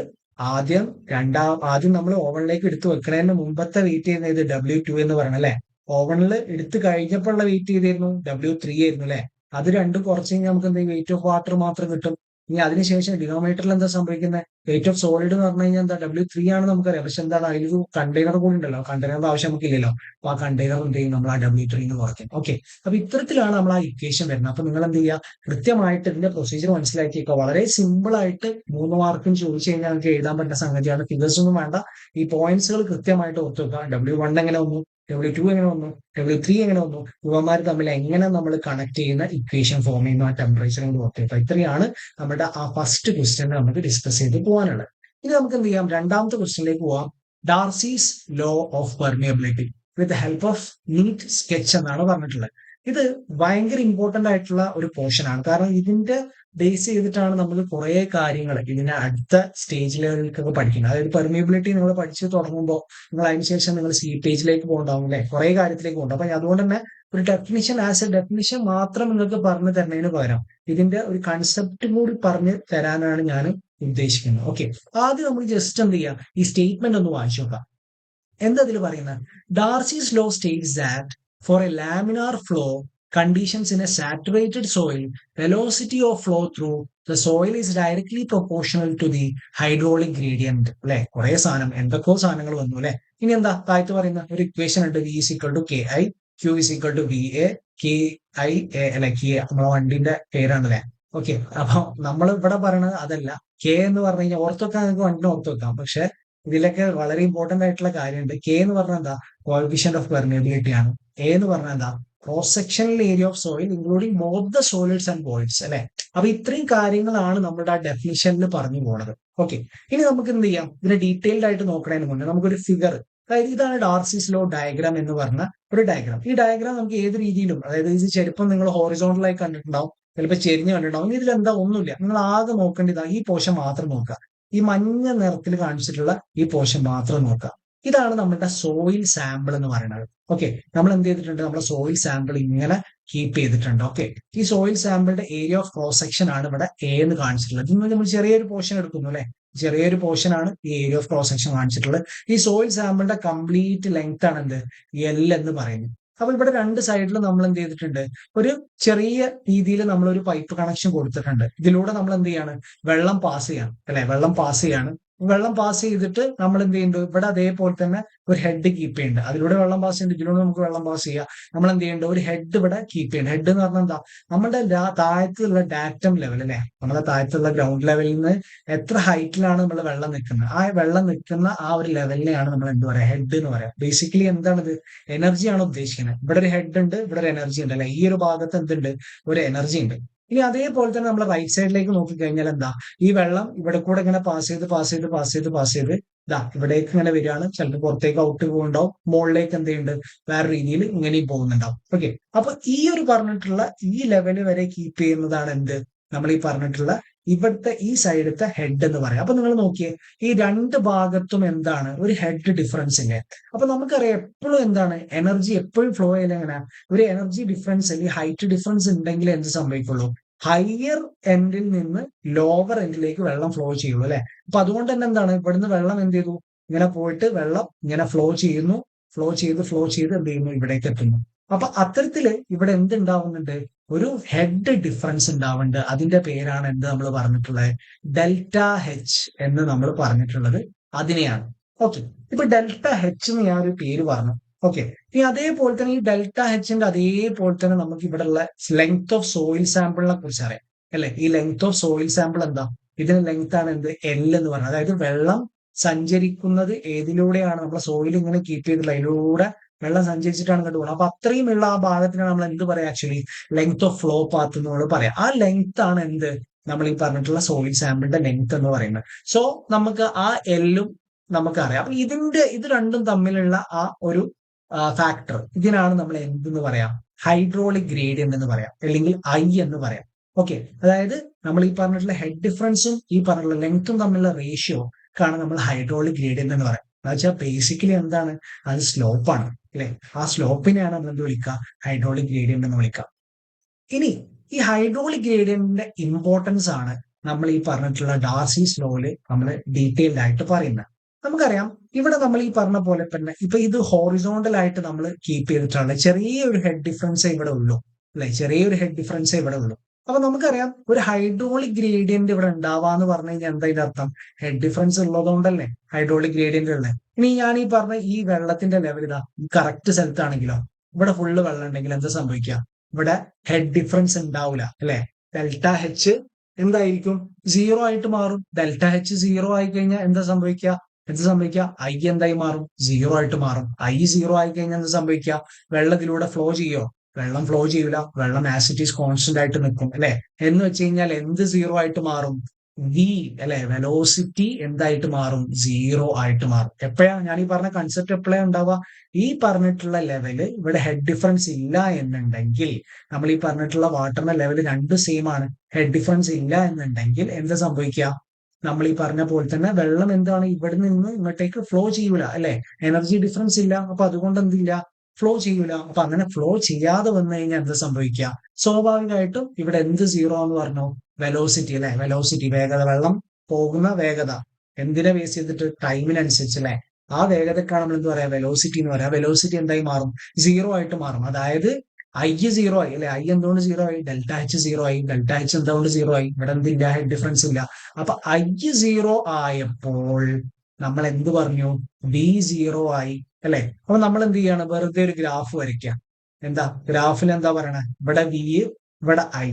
ആദ്യം നമ്മൾ ഓവനിലേക്ക് എടുത്ത് വെക്കണതിന് മുമ്പത്തെ വെയിറ്റ് ചെയ്യുന്ന ഇത് W2 എന്ന് പറയണം അല്ലെ. ഓവനിൽ എടുത്ത് കഴിഞ്ഞപ്പോഴുള്ള വെയിറ്റ് ചെയ്തിരുന്നു W3 ആയിരുന്നു അല്ലെ. അത് രണ്ടും കുറച്ച് കഴിഞ്ഞാൽ നമുക്ക് എന്തെങ്കിലും വെയിറ്റ് ഓഫ് വാട്ടർ മാത്രം കിട്ടും. ഇനി അതിനുശേഷം ഡിനോമിനേറ്ററിൽ എന്താ സംഭവിക്കുന്നത്, വെയിറ്റ് ഓഫ് സോളിഡ് എന്ന് പറഞ്ഞു കഴിഞ്ഞാൽ എന്താ, W3 ആണ് നമുക്കറിയാം. പക്ഷെ എന്താണ്, അതിലൊരു കണ്ടെയ്നർ കൂടി ഉണ്ടല്ലോ, കണ്ടെയ്നറിന്റെ ആവശ്യം നമുക്കില്ലല്ലോ. അപ്പൊ ആ കണ്ടെയ്നർ എന്ത് ചെയ്യും, നമ്മൾ ആ W3 എന്ന് കുറയ്ക്കും. ഓക്കെ, അപ്പൊ ഇത്തരത്തിലാണ് നമ്മൾ ആ ഇക്വേഷൻ വരുന്നത്. അപ്പൊ നിങ്ങൾ എന്ത് ചെയ്യുക, കൃത്യമായിട്ട് ഇതിന്റെ പ്രൊസീജിയർ മനസ്സിലാക്കിയേക്കുക. വളരെ സിമ്പിൾ ആയിട്ട് 3 മാർക്കും ചോദിച്ചു കഴിഞ്ഞാൽ നമുക്ക് എഴുതാൻ പറ്റുന്ന സംഗതിയാണ്. ഫിഗേഴ്സ് ഒന്നും വേണ്ട, ഈ പോയിന്റ്സുകൾ കൃത്യമായിട്ട് ഓർത്ത് വെക്കുക. W1 എങ്ങനെ വന്നു, W2 എങ്ങനെ വന്നു, W3 എങ്ങനെ വന്നു, ഇവന്മാർ തമ്മിൽ എങ്ങനെ നമ്മൾ കണക്ട് ചെയ്യുന്ന ഇക്വേഷൻ ഫോം ചെയ്യുന്ന ആ ടെമ്പറേച്ചർ കൊണ്ട് ഓർത്തേക്കുക. ഇത്രയാണ് നമ്മുടെ ആ ഫസ്റ്റ് ക്വസ്റ്റ്യൻ നമുക്ക് ഡിസ്കസ് ചെയ്ത് പോകാനുള്ളത്. ഇനി നമുക്ക് എന്ത് ചെയ്യാം, രണ്ടാമത്തെ ക്വസ്റ്റ്യനിലേക്ക് പോവാം. Darcy's law of permeability. With help of neat sketch എന്നാണ് പറഞ്ഞിട്ടുള്ളത്. ഇത് ഭയങ്കര ഇമ്പോർട്ടന്റ് ആയിട്ടുള്ള ഒരു പോർഷൻ ആണ്. കാരണം ഇതിന്റെ ബേസ് ചെയ്തിട്ടാണ് നമ്മൾ കുറെ കാര്യങ്ങൾ ഇതിനെ അടുത്ത സ്റ്റേജ് ലെവലിലേക്കൊക്കെ പഠിക്കുന്നത്. അതായത് പെർമിയബിലിറ്റി നിങ്ങൾ പഠിച്ചു തുടങ്ങുമ്പോൾ നിങ്ങൾ അതിനുശേഷം നിങ്ങൾ സീപ്പേജിലേക്ക് പോകണ്ടാവും അല്ലെ, കുറെ കാര്യത്തിലേക്ക് പോകും. അപ്പൊ അതുകൊണ്ട് തന്നെ ഒരു ഡെഫിനിഷൻ ആസ് എ ഡെഫിനിഷൻ മാത്രം നിങ്ങൾക്ക് പറഞ്ഞു തരുന്നതിന് പകരം ഇതിന്റെ ഒരു കൺസെപ്റ്റ് കൂടി പറഞ്ഞു തരാനാണ് ഞാൻ ഉദ്ദേശിക്കുന്നത്. ഓക്കെ, ആദ്യം നമ്മൾ ജസ്റ്റ് എന്ത് ചെയ്യാം, ഈ സ്റ്റേറ്റ്മെന്റ് ഒന്ന് വായിച്ചു നോക്കാം. എന്താ ഇതിൽ പറയുന്നത്? Darcy's law states that for a laminar flow conditions in a saturated soil, velocity of flow through the soil is directly proportional to the hydraulic gradient. അല്ലെ, കുറെ സാധനം എന്തൊക്കെയോ സാധനങ്ങൾ വന്നു അല്ലെ. ഇനി എന്താ താഴത്ത് പറയുന്ന ഒരു ഇക്വേഷൻ ഉണ്ട്, V is equal to KI, Q is equal to VA, KI അല്ലെ, K നമ്മളെ വണ്ടിന്റെ പേരാണല്ലേ. ഓക്കെ, അപ്പൊ നമ്മൾ ഇവിടെ പറയണത് അതല്ല. K എന്ന് പറഞ്ഞു കഴിഞ്ഞാൽ ഓർത്ത് വെക്കാൻ നിങ്ങൾക്ക് വണ്ടിനെ ഓർത്ത് വെക്കാം, പക്ഷെ ഇതിലൊക്കെ വളരെ ഇമ്പോർട്ടന്റ് ആയിട്ടുള്ള കാര്യമുണ്ട്. K എന്ന് പറഞ്ഞാൽ എന്താ, കോഎഫിഷ്യന്റ് ഓഫ് പെർമിയബിലിറ്റി ആണ്. A എന്ന് പറഞ്ഞാൽ എന്താ, cross sectional area of soil including both the solids and voids അല്ലെ. അപ്പൊ ഇത്രയും കാര്യങ്ങളാണ് നമ്മുടെ ആ ഡെഫിനിഷനിൽ പറഞ്ഞു പോണത്. ഓക്കെ, ഇനി നമുക്ക് എന്ത് ചെയ്യാം, ഇതിനെ ഡീറ്റെയിൽഡ് ആയിട്ട് നോക്കുന്നതിന് മുന്നേ നമുക്കൊരു ഫിഗർ, അതായത് ഇതാണ് ഡാർസീസ് ലോ ഡയഗ്രാം എന്ന് പറഞ്ഞ ഒരു ഡയഗ്രാം. ഈ ഡയഗ്രാം നമുക്ക് ഏത് രീതിയിലും, അതായത് ഇത് ചെറുപ്പം നിങ്ങൾ ഹോറിസോണ്ടലായി കണ്ടിട്ടുണ്ടാവും, ചിലപ്പോൾ ചെരിഞ്ഞ് കണ്ടിട്ടുണ്ടാവും. ഇതിൽ എന്താ ഒന്നുമില്ല, നിങ്ങൾ ആകെ നോക്കേണ്ടത് ഈ പോർഷൻ മാത്രം നോക്കുക. ഈ മഞ്ഞ നിറത്തിൽ കാണിച്ചിട്ടുള്ള ഈ പോർഷൻ മാത്രം നോക്കുക. ഇതാണ് നമ്മുടെ സോയിൽ സാമ്പിൾ എന്ന് പറയുന്നത്. ഓക്കെ, നമ്മൾ എന്ത് ചെയ്തിട്ടുണ്ട്, നമ്മുടെ സോയിൽ സാമ്പിൾ ഇങ്ങനെ കീപ്പ് ചെയ്തിട്ടുണ്ട്. ഓക്കെ, ഈ സോയിൽ സാമ്പിളിന്റെ ഏരിയ ഓഫ് ക്രോസ് സെക്ഷൻ ആണ് ഇവിടെ A എന്ന് കാണിച്ചിട്ടുള്ളത്. ഇന്ന് നമ്മൾ ചെറിയൊരു പോർഷൻ എടുക്കുന്നു അല്ലെ, ചെറിയൊരു പോർഷൻ ആണ് ഈ ഏരിയ ഓഫ് ക്രോസ് സെക്ഷൻ കാണിച്ചിട്ടുള്ളത്. ഈ സോയിൽ സാമ്പിളിന്റെ കംപ്ലീറ്റ് ലെങ്ത് ആണ് എന്ത്, L എന്ന് പറയുന്നത്. അപ്പൊ ഇവിടെ രണ്ട് സൈഡിലും നമ്മൾ എന്ത് ചെയ്തിട്ടുണ്ട്, ഒരു ചെറിയ രീതിയിൽ നമ്മൾ ഒരു പൈപ്പ് കണക്ഷൻ കൊടുത്തിട്ടുണ്ട്. ഇതിലൂടെ നമ്മൾ എന്ത് ചെയ്യാണ്, വെള്ളം പാസ് ചെയ്യാണ് അല്ലെ, വെള്ളം പാസ് ചെയ്യാണ്. വെള്ളം പാസ് ചെയ്തിട്ട് നമ്മൾ എന്ത് ചെയ്യുന്നുണ്ട്, ഇവിടെ അതേപോലെ തന്നെ ഒരു ഹെഡ് കീപ്പ് ചെയ്യുന്നുണ്ട്. അതിലൂടെ വെള്ളം പാസ് ചെയ്യുന്നുണ്ട്, ഇതിലൂടെ നമുക്ക് വെള്ളം പാസ് ചെയ്യാം. നമ്മൾ എന്ത് ചെയ്യുന്നുണ്ട്, ഒരു ഹെഡ് ഇവിടെ കീപ്പ് ചെയ്യുന്നുണ്ട്. ഹെഡ് എന്ന് പറഞ്ഞാൽ എന്താ, നമ്മുടെ താഴത്തുള്ള ഡാറ്റം ലെവൽ അല്ലെ, നമ്മുടെ താഴത്തുള്ള ഗ്രൗണ്ട് ലെവലിൽ നിന്ന് എത്ര ഹൈറ്റിലാണ് നമ്മൾ വെള്ളം നിൽക്കുന്നത്, ആ വെള്ളം നിൽക്കുന്ന ആ ഒരു ലെവലിനെയാണ് നമ്മൾ എന്ത് പറയാ, ഹെഡ് എന്ന് പറയാം. ബേസിക്കലി എന്താണിത്, എനർജിയാണ് ഉദ്ദേശിക്കുന്നത്. ഇവിടെ ഒരു ഹെഡ് ഉണ്ട്, ഇവിടെ ഒരു എനർജി ഉണ്ട് അല്ലെ. ഈ ഒരു ഭാഗത്ത് എന്തുണ്ട്, ഒരു എനർജി ഉണ്ട്. ഇനി അതേപോലെ തന്നെ നമ്മൾ റൈറ്റ് സൈഡിലേക്ക് നോക്കിക്കഴിഞ്ഞാൽ എന്താ, ഈ വെള്ളം ഇവിടെ കൂടെ ഇങ്ങനെ പാസ് ചെയ്ത് ഇവിടേക്ക് ഇങ്ങനെ വരികയാണ്. ചിലപ്പോൾ പുറത്തേക്ക് ഔട്ട് പോകുന്നുണ്ടാവും, മുകളിലേക്ക് എന്ത് ചെയ്യുന്നുണ്ട്, വേറെ രീതിയിൽ ഇങ്ങനെയും പോകുന്നുണ്ടാവും. ഓക്കെ, അപ്പൊ ഈ ഒരു പറഞ്ഞിട്ടുള്ള ഈ ലെവല് വരെ കീപ്പ് ചെയ്യുന്നതാണ് എന്ത്, നമ്മൾ ഈ പറഞ്ഞിട്ടുള്ള ഇവിടുത്തെ ഈ സൈഡത്തെ ഹെഡ് എന്ന് പറയാം. അപ്പൊ നിങ്ങൾ നോക്കിയേ, ഈ രണ്ട് ഭാഗത്തും എന്താണ്, ഒരു ഹെഡ് ഡിഫറൻസ് ഇല്ലേ. അപ്പൊ നമുക്കറിയാം എപ്പോഴും എന്താണ്, എനർജി എപ്പോഴും ഫ്ലോ ചെയ്യില്ല. എങ്ങനെ, ഒരു എനർജി ഡിഫറൻസ് അല്ലെങ്കിൽ ഹൈറ്റ് ഡിഫറൻസ് ഉണ്ടെങ്കിൽ എന്ത് സംഭവിക്കുള്ളൂ, ഹയർ എൻഡിൽ നിന്ന് ലോവർ എൻഡിലേക്ക് വെള്ളം ഫ്ലോ ചെയ്യുള്ളൂ അല്ലെ. അപ്പൊ അതുകൊണ്ട് തന്നെ എന്താണ്, ഇവിടുന്ന് വെള്ളം എന്ത് ചെയ്തു, ഇങ്ങനെ പോയിട്ട് വെള്ളം ഇങ്ങനെ ഫ്ലോ ചെയ്ത് എന്ത് ചെയ്യുന്നു, ഇവിടേക്ക് എത്തുന്നു. അപ്പൊ അത്തരത്തില് ഇവിടെ എന്തുണ്ടാവുന്നുണ്ട്, ഒരു ഹെഡ് ഡിഫറൻസ് ഉണ്ടാവുന്നുണ്ട്. അതിന്റെ പേരാണ് എന്ത് നമ്മൾ പറഞ്ഞിട്ടുള്ളത്, ഡെൽറ്റ H എന്ന് നമ്മൾ പറഞ്ഞിട്ടുള്ളത് അതിനെയാണ്. ഓക്കെ, ഇപ്പൊ ഡെൽറ്റ H എന്ന് ഞാൻ ഒരു പേര് പറഞ്ഞു. ഓക്കെ, ഇനി അതേപോലെ തന്നെ ഈ ഡെൽറ്റ Hന്റെ അതേപോലെ തന്നെ നമുക്ക് ഇവിടെ ഉള്ള ലെങ്ത് ഓഫ് സോയിൽ സാമ്പിളിനെ കുറിച്ച് അറിയാം അല്ലെ. ഈ ലെങ്ത് ഓഫ് സോയിൽ സാമ്പിൾ എന്താ, ഇതിന് ലെങ്ത് ആണ് എന്ത്, L എന്ന് പറയുന്നത്. അതായത് വെള്ളം സഞ്ചരിക്കുന്നത് ഏതിലൂടെയാണ്, നമ്മളെ സോയിൽ ഇങ്ങനെ കീപ്പ് ചെയ്തിട്ടുള്ള അതിലൂടെ വെള്ളം സഞ്ചരിച്ചിട്ടാണ് ഇങ്ങോട്ട് പോകുന്നത്. അപ്പൊ അത്രയും ഉള്ള ആ ഭാഗത്തിനാണ് നമ്മൾ എന്ത് പറയാം, actually length of flow path എന്ന് നമ്മൾ പറയാം. ആ ലെങ്ത് ആണ് എന്ത്, നമ്മൾ ഈ പറഞ്ഞിട്ടുള്ള സോയിൽ സാമ്പിളിന്റെ ലെങ്ത് എന്ന് പറയുന്നത്. സോ നമുക്ക് ആ എല്ലും നമുക്കറിയാം. അപ്പൊ ഇത് രണ്ടും തമ്മിലുള്ള ആ ഒരു ഫാക്ടർ, ഇതിനാണ് നമ്മൾ എന്തെന്ന് പറയാം, ഹൈഡ്രോളിക് ഗ്രേഡിയന്റ് എന്ന് പറയാം, അല്ലെങ്കിൽ I എന്ന് പറയാം. ഓക്കെ, അതായത് നമ്മൾ ഈ പറഞ്ഞിട്ടുള്ള ഹെഡ് ഡിഫറൻസും ഈ പറഞ്ഞിട്ടുള്ള ലെങ്ത്തും തമ്മിലുള്ള റേഷ്യോ ആണ് നമ്മൾ ഹൈഡ്രോളിക് ഗ്രേഡിയന്റ് എന്ന് പറയാം. എന്ന് വെച്ചാൽ ബേസിക്കലി എന്താണ്, അത് സ്ലോപ്പാണ് അല്ലെ. ആ സ്ലോപ്പിനെയാണ് നമ്മൾ എന്ത് വിളിക്കുക, ഹൈഡ്രോളിക് ഗ്രേഡിയന്റ് എന്ന് വിളിക്കുക. ഇനി ഈ ഹൈഡ്രോളിക് ഗ്രേഡിയന്റിന്റെ ഇമ്പോർട്ടൻസ് ആണ് നമ്മൾ ഈ പറഞ്ഞിട്ടുള്ള ഡാർസീസ് ലോയില് നമ്മൾ ഡീറ്റെയിൽഡ് ആയിട്ട് പറയുന്നത്. നമുക്കറിയാം ഇവിടെ നമ്മൾ ഈ പറഞ്ഞ പോലെ തന്നെ ഇപ്പൊ ഇത് ഹോറിസോണ്ടൽ ആയിട്ട് നമ്മൾ കീപ്പ് ചെയ്തിട്ടുള്ള ചെറിയൊരു ഹെഡ് ഡിഫറൻസേ ഇവിടെ ഉള്ളൂ അല്ലെ, ചെറിയൊരു ഹെഡ് ഡിഫറൻസേ ഇവിടെ ഉള്ളൂ. അപ്പൊ നമുക്കറിയാം ഒരു ഹൈഡ്രോളിക് ഗ്രേഡിയന്റ് ഇവിടെ ഉണ്ടാവാന്ന് പറഞ്ഞു കഴിഞ്ഞാൽ എന്താ ഇതിന്റെ അർത്ഥം, ഹെഡ് ഡിഫറൻസ് ഉള്ളതുകൊണ്ടല്ലേ ഹൈഡ്രോളിക് ഗ്രേഡിയന്റ് ഉള്ളത്. ഇനി ഞാൻ ഈ പറഞ്ഞ ഈ വെള്ളത്തിന്റെ ലെവൽ ഇതാ ഈ കറക്റ്റ് സ്ഥലത്താണെങ്കിലോ, ഇവിടെ ഫുള്ള് വെള്ളം ഉണ്ടെങ്കിൽ എന്താ സംഭവിക്കുക, ഇവിടെ ഹെഡ് ഡിഫറൻസ് ഉണ്ടാവില്ല അല്ലെ. ഡെൽറ്റ H എന്തായിരിക്കും, 0 ആയിട്ട് മാറും. ഡെൽറ്റ H 0 ആയി കഴിഞ്ഞാൽ എന്താ സംഭവിക്കുക, I എന്തായി മാറും, 0 ആയിട്ട് മാറും. I 0 ആയി കഴിഞ്ഞാൽ എന്താ സംഭവിക്കുക, വെള്ളത്തിലൂടെ ഫ്ലോ ചെയ്യോ, വെള്ളം ഫ്ലോ ചെയ്യൂല, വെള്ളം ആസ് ഇറ്റ് ഈസ് കോൺസ്റ്റന്റ് ആയിട്ട് നിൽക്കും അല്ലെ. എന്ന് വെച്ച് കഴിഞ്ഞാൽ എന്ത് 0 ആയിട്ട് മാറും, വി അല്ലെ വെലോസിറ്റി എന്തായിട്ട് മാറും? 0 ആയിട്ട് മാറും. എപ്പോഴാ ഞാൻ ഈ പറഞ്ഞ കൺസെപ്റ്റ് എപ്പോഴാ ഉണ്ടാവുക? ഈ പറഞ്ഞിട്ടുള്ള ലെവല് ഇവിടെ ഹെഡ് ഡിഫറൻസ് ഇല്ല എന്നുണ്ടെങ്കിൽ, നമ്മൾ ഈ പറഞ്ഞിട്ടുള്ള വാട്ടറിന്റെ ലെവൽ രണ്ടും സെയിം ആണ്, ഹെഡ് ഡിഫറൻസ് ഇല്ല എന്നുണ്ടെങ്കിൽ എന്താ സംഭവിക്കുക? നമ്മൾ ഈ പറഞ്ഞ പോലെ തന്നെ വെള്ളം എന്താണ് ഇവിടെ നിന്ന് ഇങ്ങോട്ടേക്ക് ഫ്ലോ ചെയ്യൂല അല്ലെ? എനർജി ഡിഫറൻസ് ഇല്ല, അപ്പൊ അതുകൊണ്ട് എന്തില്ല? ഫ്ലോ ചെയ്യൂല. അപ്പൊ അങ്ങനെ ഫ്ലോ ചെയ്യാതെ വന്നു കഴിഞ്ഞാൽ എന്താ സംഭവിക്കുക? സ്വാഭാവികമായിട്ടും ഇവിടെ എന്ത് സീറോ എന്ന് പറഞ്ഞു? വെലോസിറ്റി അല്ലെ? വെലോസിറ്റി വേഗത, വെള്ളം പോകുന്ന വേഗത എന്തിനെ ബേസ് ചെയ്തിട്ട്? ടൈമിനനുസരിച്ച് അല്ലെ? ആ വേഗതക്കാണ് നമ്മൾ എന്ത് പറയാ? വെലോസിറ്റി എന്ന് പറയാം. വെലോസിറ്റി എന്തായി മാറും? 0 ആയിട്ട് മാറും. അതായത് ഐ 0 ആയി അല്ലെ? ഐ എന്തുകൊണ്ട് 0 ആയി? ഡെൽറ്റ എച്ച് 0 ആയി. ഡെൽറ്റ എച്ച് എന്തുകൊണ്ട് 0 ആയി? ഇവിടെ എന്തില്ല? ഹെഡ് ഡിഫറൻസ് ഇല്ല. അപ്പൊ ഐ 0 ആയപ്പോൾ നമ്മൾ എന്ത് പറഞ്ഞു? ബി 0 ആയി അല്ലെ? അപ്പൊ നമ്മൾ എന്ത് ചെയ്യാണ്? വെറുതെ ഒരു ഗ്രാഫ് വരയ്ക്കുക. എന്താ ഗ്രാഫിൽ എന്താ പറയണേ? ഇവിടെ വി, ഇവിടെ ഐ.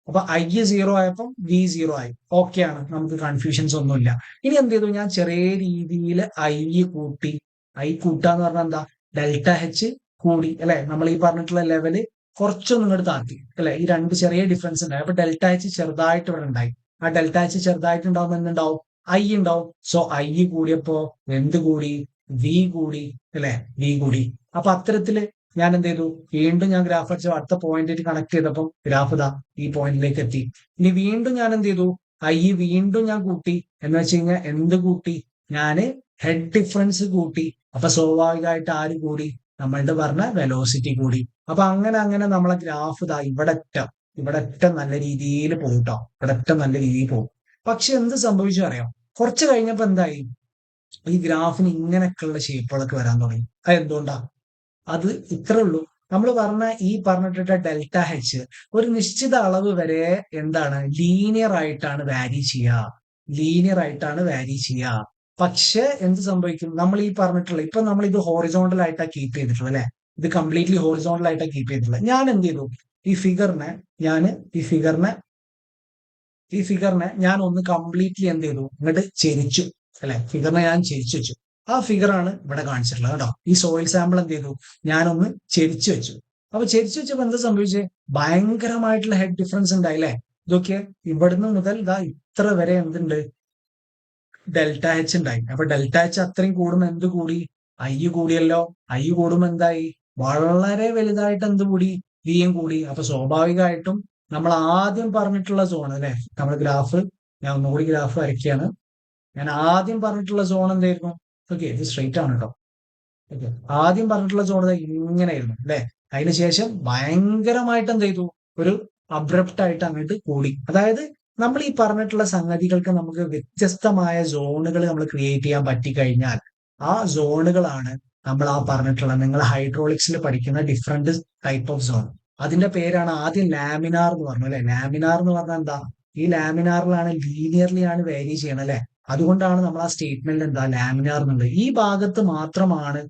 അപ്പൊ ഐ 0 ആയപ്പോൾ വി 0 ആയി. ഓക്കെ ആണ്, നമുക്ക് കൺഫ്യൂഷൻസ് ഒന്നുമില്ല. ഇനി എന്ത് ചെയ്തു? ഞാൻ ചെറിയ രീതിയിൽ ഐ കൂട്ടി. ഐ കൂട്ടാന്ന് പറഞ്ഞാൽ എന്താ? ഡെൽറ്റ എച്ച് കൂടി അല്ലെ? നമ്മൾ ഈ പറഞ്ഞിട്ടുള്ള ലെവല് കുറച്ചൊന്നും ഇങ്ങോട്ട് താത്തി അല്ലെ? ഈ രണ്ട് ചെറിയ ഡിഫറൻസ് ഉണ്ടായി. അപ്പൊ ഡെൽറ്റ എച്ച് ചെറുതായിട്ട് ഇവിടെ ഉണ്ടായി. ആ ഡെൽറ്റ എച്ച് ചെറുതായിട്ട് ഉണ്ടാവുമ്പോൾ എന്തുണ്ടാവും? ഐ ഉണ്ടാവും. സോ ഐ കൂടിയപ്പോ എന്ത് കൂടി? വി കൂടി അല്ലെ? വി കൂടി. അപ്പൊ അത്തരത്തില് ഞാൻ എന്ത് ചെയ്തു? വീണ്ടും ഞാൻ ഗ്രാഫ് അടിച്ചു അടുത്ത പോയിന്റിലേക്ക് കണക്ട് ചെയ്തപ്പോൾ ഗ്രാഫ് ഇതാ ഈ പോയിന്റിലേക്ക് എത്തി. ഇനി വീണ്ടും ഞാൻ എന്ത് ചെയ്തു? ഐ വീണ്ടും ഞാൻ കൂട്ടി. എന്ന് വെച്ച് കഴിഞ്ഞാൽ എന്ത് കൂട്ടി? ഞാന് ഹെഡ് ഡിഫറൻസ് കൂട്ടി. അപ്പൊ സ്വാഭാവികമായിട്ട് ആര് കൂടി? നമ്മളുടെ പറഞ്ഞ വെലോസിറ്റി കൂടി. അപ്പൊ അങ്ങനെ അങ്ങനെ നമ്മളെ ഗ്രാഫ് ഇതാ ഇവിടെ നല്ല രീതിയിൽ പോകും കേട്ടോ. ഇവിടെ നല്ല രീതിയിൽ പോകും. പക്ഷെ എന്ത് സംഭവിച്ചു അറിയാം? കുറച്ച് കഴിഞ്ഞപ്പോ എന്തായി? ഈ ഗ്രാഫിന് ഇങ്ങനെയൊക്കെയുള്ള ഷേപ്പുകളൊക്കെ വരാൻ തുടങ്ങി. അത് എന്തുകൊണ്ടാ? അത് ഇത്രേ ഉള്ളൂ. നമ്മൾ പറഞ്ഞ ഈ പറഞ്ഞിട്ടുള്ള ഡെൽറ്റ എച്ച് ഒരു നിശ്ചിത അളവ് വരെ എന്താണ്? ലീനിയർ ആയിട്ടാണ് വാരി ചെയ്യുക. ലീനിയർ ആയിട്ടാണ് വാരി ചെയ്യുക. പക്ഷെ എന്ത് സംഭവിക്കും? നമ്മൾ ഈ പറഞ്ഞിട്ടുള്ള ഇപ്പൊ നമ്മൾ ഇത് ഹോറിസോണ്ടൽ ആയിട്ടാണ് കീപ്പ് ചെയ്തിട്ടുള്ളത് അല്ലെ? ഇത് കംപ്ലീറ്റ്ലി ഹോറിസോണ്ടൽ ആയിട്ടാണ് കീപ്പ് ചെയ്തിട്ടുള്ളത്. ഞാൻ എന്ത് ചെയ്തു? ഈ ഫിഗറിനെ ഞാൻ ഈ ഫിഗറിനെ ഈ ഫിഗറിനെ ഞാൻ ഒന്ന് കംപ്ലീറ്റ്ലി എന്ത് ചെയ്തു? ഇങ്ങോട്ട് ചെരിച്ചു അല്ലെ? ഫിഗറിനെ ഞാൻ ചെരിച്ചു വെച്ചു. ആ ഫിഗറാണ് ഇവിടെ കാണിച്ചിട്ടുള്ളത് കേട്ടോ. ഈ സോയിൽ സാമ്പിൾ എന്ത് ചെയ്തു? ഞാനൊന്ന് ചെരിച്ചു വെച്ചു. അപ്പൊ ചെരിച്ചു വെച്ചപ്പോ എന്താ സംഭവിച്ചത്? ഭയങ്കരമായിട്ടുള്ള ഹെഡ് ഡിഫറൻസ് ഉണ്ടായി അല്ലെ? ഇതൊക്കെ ഇവിടുന്ന് മുതൽ ഇതാ ഇത്ര വരെ എന്തുണ്ട്? ഡെൽറ്റ എച്ച് ഉണ്ടായി. അപ്പൊ ഡെൽറ്റ എച്ച് അത്രയും കൂടുമ്പോ എന്ത് കൂടി? ഐ കൂടിയല്ലോ. ഐ കൂടുമ്പോ എന്തായി? വളരെ വലുതായിട്ട് എന്ത് കൂടി? വിയും കൂടി. അപ്പൊ സ്വാഭാവികമായിട്ടും നമ്മൾ ആദ്യം പറഞ്ഞിട്ടുള്ള സോൺ അല്ലെ? നമ്മൾ ഗ്രാഫ് ഞാൻ ഒന്നുകൂടി ഗ്രാഫ് വരയ്ക്കുകയാണ്. ഞാൻ ആദ്യം പറഞ്ഞിട്ടുള്ള സോൺ എന്തായിരുന്നു? ഓക്കെ, ഇത് സ്ട്രെയിറ്റ് ആണ് കേട്ടോ. ഓക്കെ, ആദ്യം പറഞ്ഞിട്ടുള്ള സോൺ ഇങ്ങനെയായിരുന്നു അല്ലെ? അതിനുശേഷം ഭയങ്കരമായിട്ട് എന്ത് ചെയ്തു? ഒരു അബ്രപ്റ്റ് ആയിട്ട് അങ്ങോട്ട് കൂടി. അതായത് നമ്മൾ ഈ പറഞ്ഞിട്ടുള്ള സംഗതികൾക്ക് നമുക്ക് വ്യത്യസ്തമായ സോണുകൾ നമ്മൾ ക്രിയേറ്റ് ചെയ്യാൻ പറ്റിക്കഴിഞ്ഞാൽ ആ സോണുകളാണ് നമ്മൾ ആ പറഞ്ഞിട്ടുള്ള നിങ്ങൾ ഹൈഡ്രോളിക്സിൽ പഠിക്കുന്ന ഡിഫറെന്റ് ടൈപ്പ് ഓഫ് സോൺ. അതിന്റെ പേരാണ് ആദ്യം ലാമിനാർ എന്ന് പറഞ്ഞു അല്ലെ? ലാമിനാർ എന്ന് പറഞ്ഞാൽ എന്താ? ഈ ലാമിനാറിലാണ് ലീനിയർലി ആണ് വേരി ചെയ്യണം അല്ലെ? അതുകൊണ്ടാണ് നമ്മൾ ആ സ്റ്റേറ്റ്മെന്റ് എന്താ ലാമിനാർ എന്നുള്ളത്. ഈ ഭാഗത്ത് മാത്രമാണ്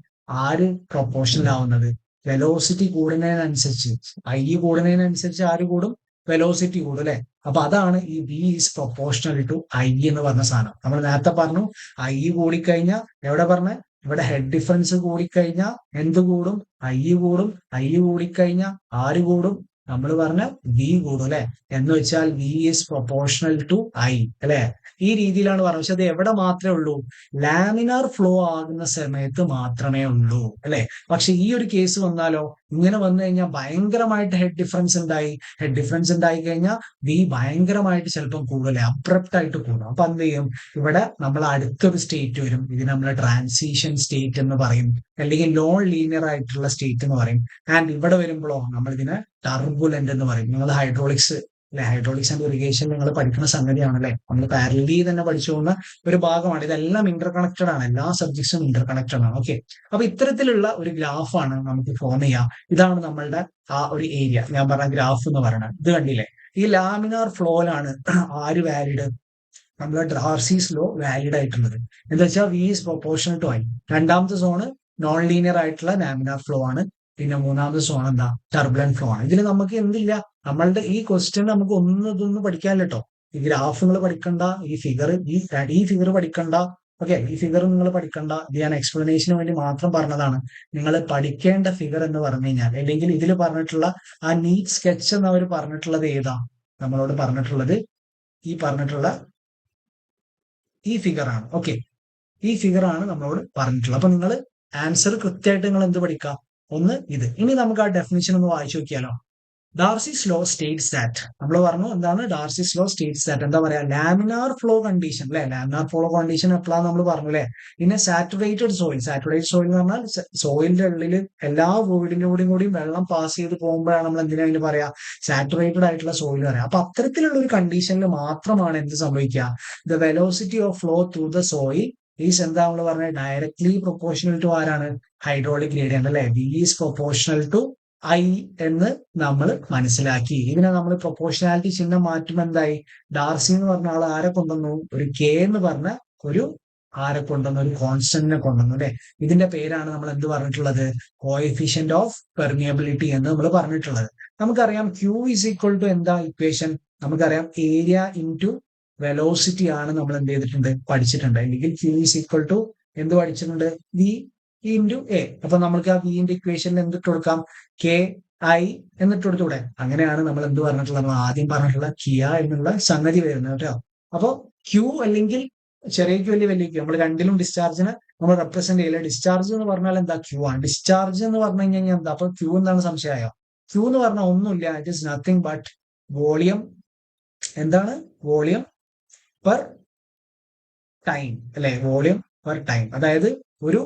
ആര് പ്രൊപ്പോർഷണൽ ആവുന്നത്? വെലോസിറ്റി കൂടുന്നതിനനുസരിച്ച്, ഐ കൂടുന്നതിനനുസരിച്ച് ആര് കൂടും? വെലോസിറ്റി കൂടും അല്ലെ? അപ്പൊ അതാണ് ഈ V is proportional to I എന്ന് പറഞ്ഞ സാധനം. നമ്മൾ നേരത്തെ പറഞ്ഞു ഐ കൂടിക്കഴിഞ്ഞാൽ എവിടെ പറഞ്ഞ? ഇവിടെ ഹെഡ് ഡിഫറൻസ് കൂടിക്കഴിഞ്ഞാൽ എന്ത് കൂടും? ഐ കൂടും. ഐ കൂടിക്കഴിഞ്ഞാൽ ആര് കൂടും? നമ്മൾ പറഞ്ഞ വി കൂടും അല്ലെ? എന്ന് വെച്ചാൽ V is proportional to I അല്ലെ? ഈ രീതിയിലാണ് പറഞ്ഞത്. പക്ഷെ അത് എവിടെ മാത്രമേ ഉള്ളൂ? ലാമിനാർ ഫ്ലോ ആകുന്ന സമയത്ത് മാത്രമേ ഉള്ളൂ അല്ലെ? പക്ഷെ ഈ ഒരു കേസ് വന്നാലോ? ഇങ്ങനെ വന്നു കഴിഞ്ഞാൽ ഭയങ്കരമായിട്ട് ഹെഡ് ഡിഫറൻസ് ഉണ്ടായി. ഹെഡ് ഡിഫറൻസ് ഉണ്ടായി കഴിഞ്ഞാൽ വി ഭയങ്കരമായിട്ട് ചിലപ്പം കൂടുതൽ അബ്രപ്റ്റ് ആയിട്ട് കൂടും. അപ്പൊ എന്ത് ചെയ്യും? ഇവിടെ നമ്മൾ അടുത്തൊരു സ്റ്റേറ്റ് വരും. ഇത് നമ്മൾ ട്രാൻസിഷൻ സ്റ്റേറ്റ് എന്ന് പറയും, അല്ലെങ്കിൽ നോൺ ലീനിയർ ആയിട്ടുള്ള സ്റ്റേറ്റ് എന്ന് പറയും. ആൻഡ് ഇവിടെ വരുമ്പോഴോ നമ്മൾ ഇതിനെ ടർബുലന്റ് എന്ന് പറയും. നിങ്ങൾ ഹൈഡ്രോളിക്സ് അല്ലെ? ഹൈഡ്രോളിക്സ് ആൻഡ് ഇറിഗേഷൻ നിങ്ങൾ പഠിക്കുന്ന സംഗതിയാണല്ലേ? നമ്മൾ പാരലി തന്നെ പഠിച്ചു പോകുന്ന ഒരു ഭാഗമാണ്. ഇതെല്ലാം ഇന്റർ കണക്റ്റഡ് ആണ്. എല്ലാ സബ്ജക്ട്സും ഇന്റർ കണക്റ്റഡ് ആണ്. ഓക്കെ, അപ്പൊ ഇത്തരത്തിലുള്ള ഒരു ഗ്രാഫാണ് നമുക്ക് ഫോം ചെയ്യാം. ഇതാണ് നമ്മളുടെ ആ ഒരു ഏരിയ. ഞാൻ പറഞ്ഞ ഗ്രാഫ് എന്ന് പറയുന്നത് ഇത് കണ്ടില്ലേ? ഈ ലാമിനാർ ഫ്ലോയിലാണ് ആര് വാലിഡ്? നമ്മളെ ഡാർസീസ് ലോ വാലിഡ് ആയിട്ടുള്ളത്. എന്താ വെച്ചാൽ V is proportional to I. രണ്ടാമത്തെ സോണ് നോൺ ലീനിയർ ആയിട്ടുള്ള ലാമിനാർ ഫ്ലോ ആണ്. പിന്നെ മൂന്നാമത്തെ സോൺ എന്താ? ടർബുലന്റ് ഫ്ലോ ആണ്. ഇതിൽ നമുക്ക് എന്തില്ല? നമ്മളുടെ ഈ ക്വസ്റ്റ്യൻ നമുക്ക് ഇതൊന്നും പഠിക്കാനില്ല കേട്ടോ. ഈ ഗ്രാഫുകൾ പഠിക്കണ്ട, ഈ ഫിഗർ പഠിക്കണ്ട. ഓക്കെ, ഈ ഫിഗർ നിങ്ങൾ പഠിക്കണ്ട. ഇത് ഞാൻ എക്സ്പ്ലനേഷന് വേണ്ടി മാത്രം പറഞ്ഞതാണ്. നിങ്ങൾ പഠിക്കേണ്ട ഫിഗർ എന്ന് പറഞ്ഞു കഴിഞ്ഞാൽ, അല്ലെങ്കിൽ ഇതിൽ പറഞ്ഞിട്ടുള്ള ആ നീറ്റ് സ്കെച്ച് എന്ന് അവർ പറഞ്ഞിട്ടുള്ളത് ഏതാ? നമ്മളോട് പറഞ്ഞിട്ടുള്ളത് ഈ പറഞ്ഞിട്ടുള്ള ഈ ഫിഗർ ആണ്. ഓക്കെ, ഈ ഫിഗർ ആണ് നമ്മളോട് പറഞ്ഞിട്ടുള്ളത്. അപ്പൊ നിങ്ങൾ ആൻസർ കൃത്യമായിട്ട് നിങ്ങൾ എന്ത് പഠിക്കാം? ഒന്ന് ഇത്. ഇനി നമുക്ക് ആ ഡെഫിനിഷൻ ഒന്ന് വായിച്ചു നോക്കിയാലോ. ഡാർസിസ് ലോ സ്റ്റേറ്റ്സ് ദാറ്റ്, നമ്മൾ പറഞ്ഞു എന്താണ് ഡാർസിസ് ലോ സ്റ്റേറ്റ്സ് ദാറ്റ്, എന്താ പറയാ, ലാമിനാർ ഫ്ലോ കണ്ടീഷൻ അല്ലെ. ലാമിനാർ ഫ്ലോ കണ്ടീഷൻ എപ്പോഴാണ് നമ്മൾ പറഞ്ഞു അല്ലെ. പിന്നെ സാറ്റുറേറ്റഡ് സോയിൽ, സാറ്റുറേറ്റഡ് സോയിൽ എന്ന് പറഞ്ഞാൽ സോയിലിന്റെ ഉള്ളിൽ എല്ലാ വോയിഡിലൂടെയും കൂടിയും വെള്ളം പാസ് ചെയ്ത് പോകുമ്പോഴാണ് നമ്മൾ എന്തിനാ അതിന് പറയാ, സാറ്റുറേറ്റഡ് ആയിട്ടുള്ള സോയിൽ പറയാം. അപ്പൊ അത്തരത്തിലുള്ള ഒരു കണ്ടീഷനിൽ മാത്രമാണ് എന്ത് സംഭവിക്കുക, the velocity of flow through the soil is എന്താ നമ്മൾ പറഞ്ഞത്, ഡയറക്ട്ലി പ്രൊപ്പോർഷണൽ ടു ആരാണ്, ഹൈഡ്രോളിക് ഗ്രേഡിയന്റ് അല്ലെ. V is proportional to I എന്ന് നമ്മൾ മനസ്സിലാക്കി. ഇതിനെ നമ്മൾ പ്രൊപ്പോർഷണാലിറ്റി ചിഹ്നം മാറ്റുമ്പോൾ എന്തായി, ഡാർസി എന്ന് പറഞ്ഞ ആൾ ആരെ കൊണ്ടുവന്നു, ഒരു കെ എന്ന് പറഞ്ഞ ഒരു ആരെ കൊണ്ടുവന്നു, ഒരു കോൺസ്റ്റന്റിനെ കൊണ്ടുവന്നു അല്ലെ. ഇതിന്റെ പേരാണ് നമ്മൾ എന്ത് പറഞ്ഞിട്ടുള്ളത്, കോഎഫിഷ്യന്റ് ഓഫ് പെർമിയബിലിറ്റി എന്ന് നമ്മൾ പറഞ്ഞിട്ടുള്ളത്. നമുക്കറിയാം ക്യൂ ഇസ് ഈക്വൽ ടു എന്താ ഇക്വേഷൻ, നമുക്കറിയാം ഏരിയ ഇൻറ്റു വെലോസിറ്റി ആണ് നമ്മൾ എന്ത് ചെയ്തിട്ടുണ്ട്, പഠിച്ചിട്ടുണ്ട്. അല്ലെങ്കിൽ ക്യൂ ഇസ് ഈക്വൽ ടു എന്ത് പഠിച്ചിട്ടുണ്ട്, വി ഇൻറ്റു എ. അപ്പൊ നമുക്ക് ആ വിന്റെ ഇക്വേഷനിൽ എന്തിട്ട് കൊടുക്കാം, കെ ഐ എന്നിട്ട് കൊടുത്തൂടെ. അങ്ങനെയാണ് നമ്മൾ എന്ത് പറഞ്ഞിട്ടുള്ളത്, ആദ്യം പറഞ്ഞിട്ടുള്ള കിയ എന്നുള്ള സംഗതി വരുന്നത് കേട്ടോ. അപ്പൊ ക്യൂ അല്ലെങ്കിൽ ചെറിയ ക്യൂ അല്ലെങ്കിൽ വലിയ ക്യൂ, നമ്മൾ രണ്ടിലും ഡിസ്ചാർജിനെ നമ്മൾ റെപ്രസെന്റ് ചെയ്യില്ല. ഡിസ്ചാർജ് എന്ന് പറഞ്ഞാൽ എന്താ, ക്യൂ ആണ്. ഡിസ്ചാർജ് എന്ന് പറഞ്ഞു കഴിഞ്ഞാൽ എന്താ, അപ്പൊ ക്യൂ എന്താണ് സംശയമായോ. ക്യൂ എന്ന് പറഞ്ഞാൽ ഒന്നുമില്ല, it is nothing but volume, എന്താണ് വോളിയം പെർ ടൈം അല്ലെ, വോളിയം പെർ ടൈം. അതായത് ഒരു